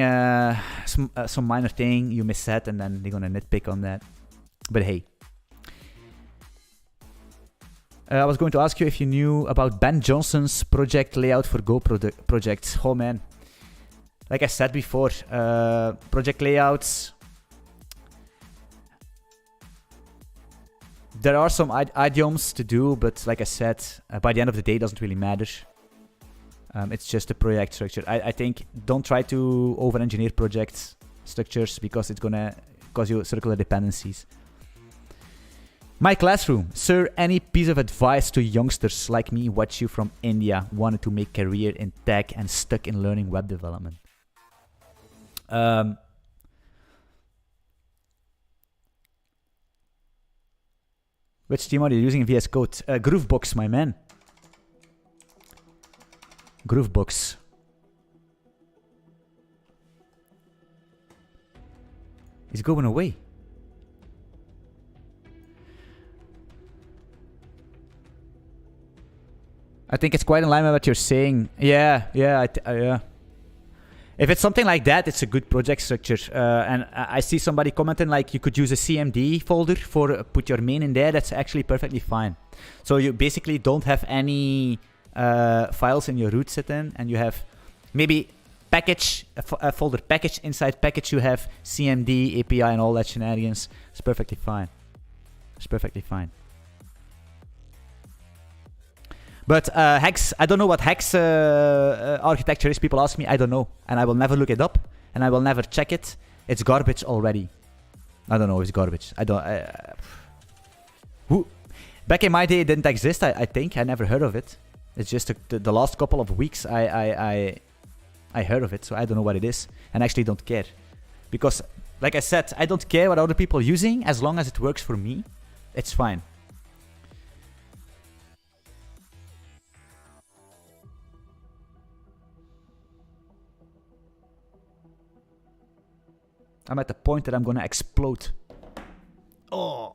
some minor thing you missaid, and then they're gonna nitpick on that. But hey, I was going to ask you if you knew about Ben Johnson's project layout for Go projects. Oh man, like I said before, project layouts. There are some idioms to do, but like I said, by the end of the day, it doesn't really matter. It's just a project structure. I think don't try to over-engineer project structures because it's gonna cause you circular dependencies. My classroom. Sir, any piece of advice to youngsters like me watch you from India, wanted to make career in tech and stuck in learning web development? Which team are you using in VS Code? Groovebox, my man. Groovebox. He's going away. I think it's quite in line with what you're saying. Yeah. If it's something like that, it's a good project structure. And I see somebody commenting like you could use a CMD folder for put your main in there. That's actually perfectly fine. So you basically don't have any files in your root set in, and you have maybe package, a folder package. Inside package you have CMD, API, and all that shenanigans. It's perfectly fine. It's perfectly fine. But Hex, I don't know what Hex architecture is. People ask me, I don't know. And I will never look it up. And I will never check it. It's garbage already. I don't know if it's garbage. I don't... Back in my day, it didn't exist, I think. I never heard of it. It's just the last couple of weeks I heard of it. So I don't know what it is. And I actually don't care. Because, like I said, I don't care what other people are using. As long as it works for me, it's fine. I'm at the point that I'm gonna explode. Oh.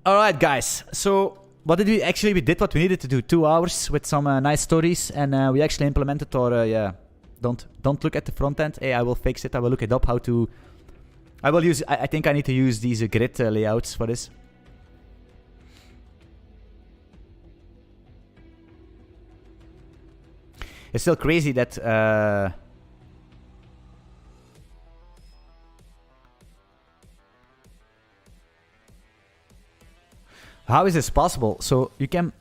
Alright guys, so what did we actually, we did what we needed to do. 2 hours with some nice stories, and we actually implemented our, yeah, don't look at the front end. Hey, I will fix it, I will look it up how to, I will use, I think I need to use these grid layouts for this. It's still crazy that how is this possible? So you can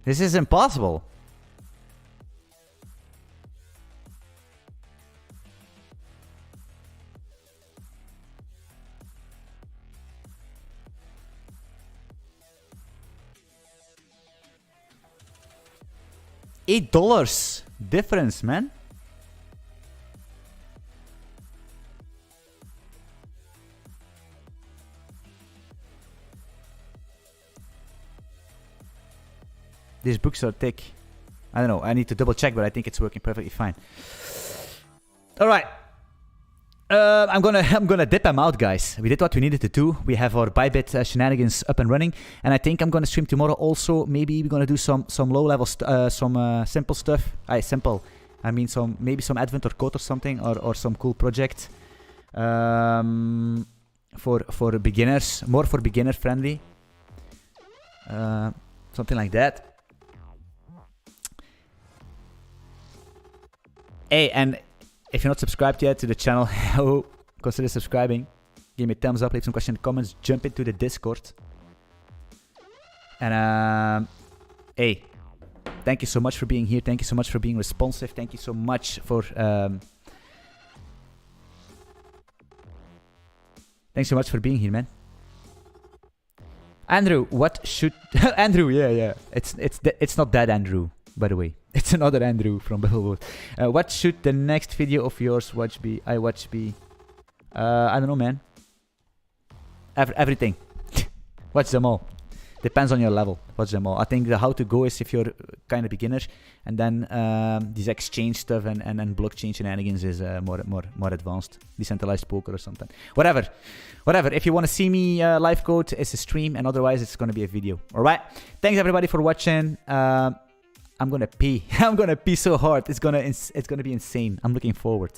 this is impossible. $8 difference, man. These books are thick. I don't know. I need to double check, but I think it's working perfectly fine. All right. I'm gonna dip them out, guys. We did what we needed to do. We have our Bybit shenanigans up and running, and I think I'm gonna stream tomorrow. Also, maybe we're gonna do some low level, some simple stuff. Simple. I mean, maybe some Advent or Code or something, or some cool project. For beginners, more for beginner friendly. Something like that. Hey, and if you're not subscribed yet to the channel, consider subscribing. Give me a thumbs up, leave some questions in the comments, jump into the Discord. And hey, thank you so much for being here. Thank you so much for being responsive. Thank you so much for thanks so much for being here, man. Andrew, what should Andrew? Yeah. It's not that Andrew, by the way. It's another Andrew from Bubblewood. What should the next video of yours be? I don't know, man. Everything. Watch them all. Depends on your level. Watch them all. I think the how to go is if you're kind of beginner, and then this exchange stuff and blockchain shenanigans is more advanced. Decentralized poker or something. Whatever. If you want to see me live code, it's a stream, and otherwise it's gonna be a video. All right. Thanks everybody for watching. I'm gonna pee. I'm gonna pee so hard. It's gonna be insane. I'm looking forward.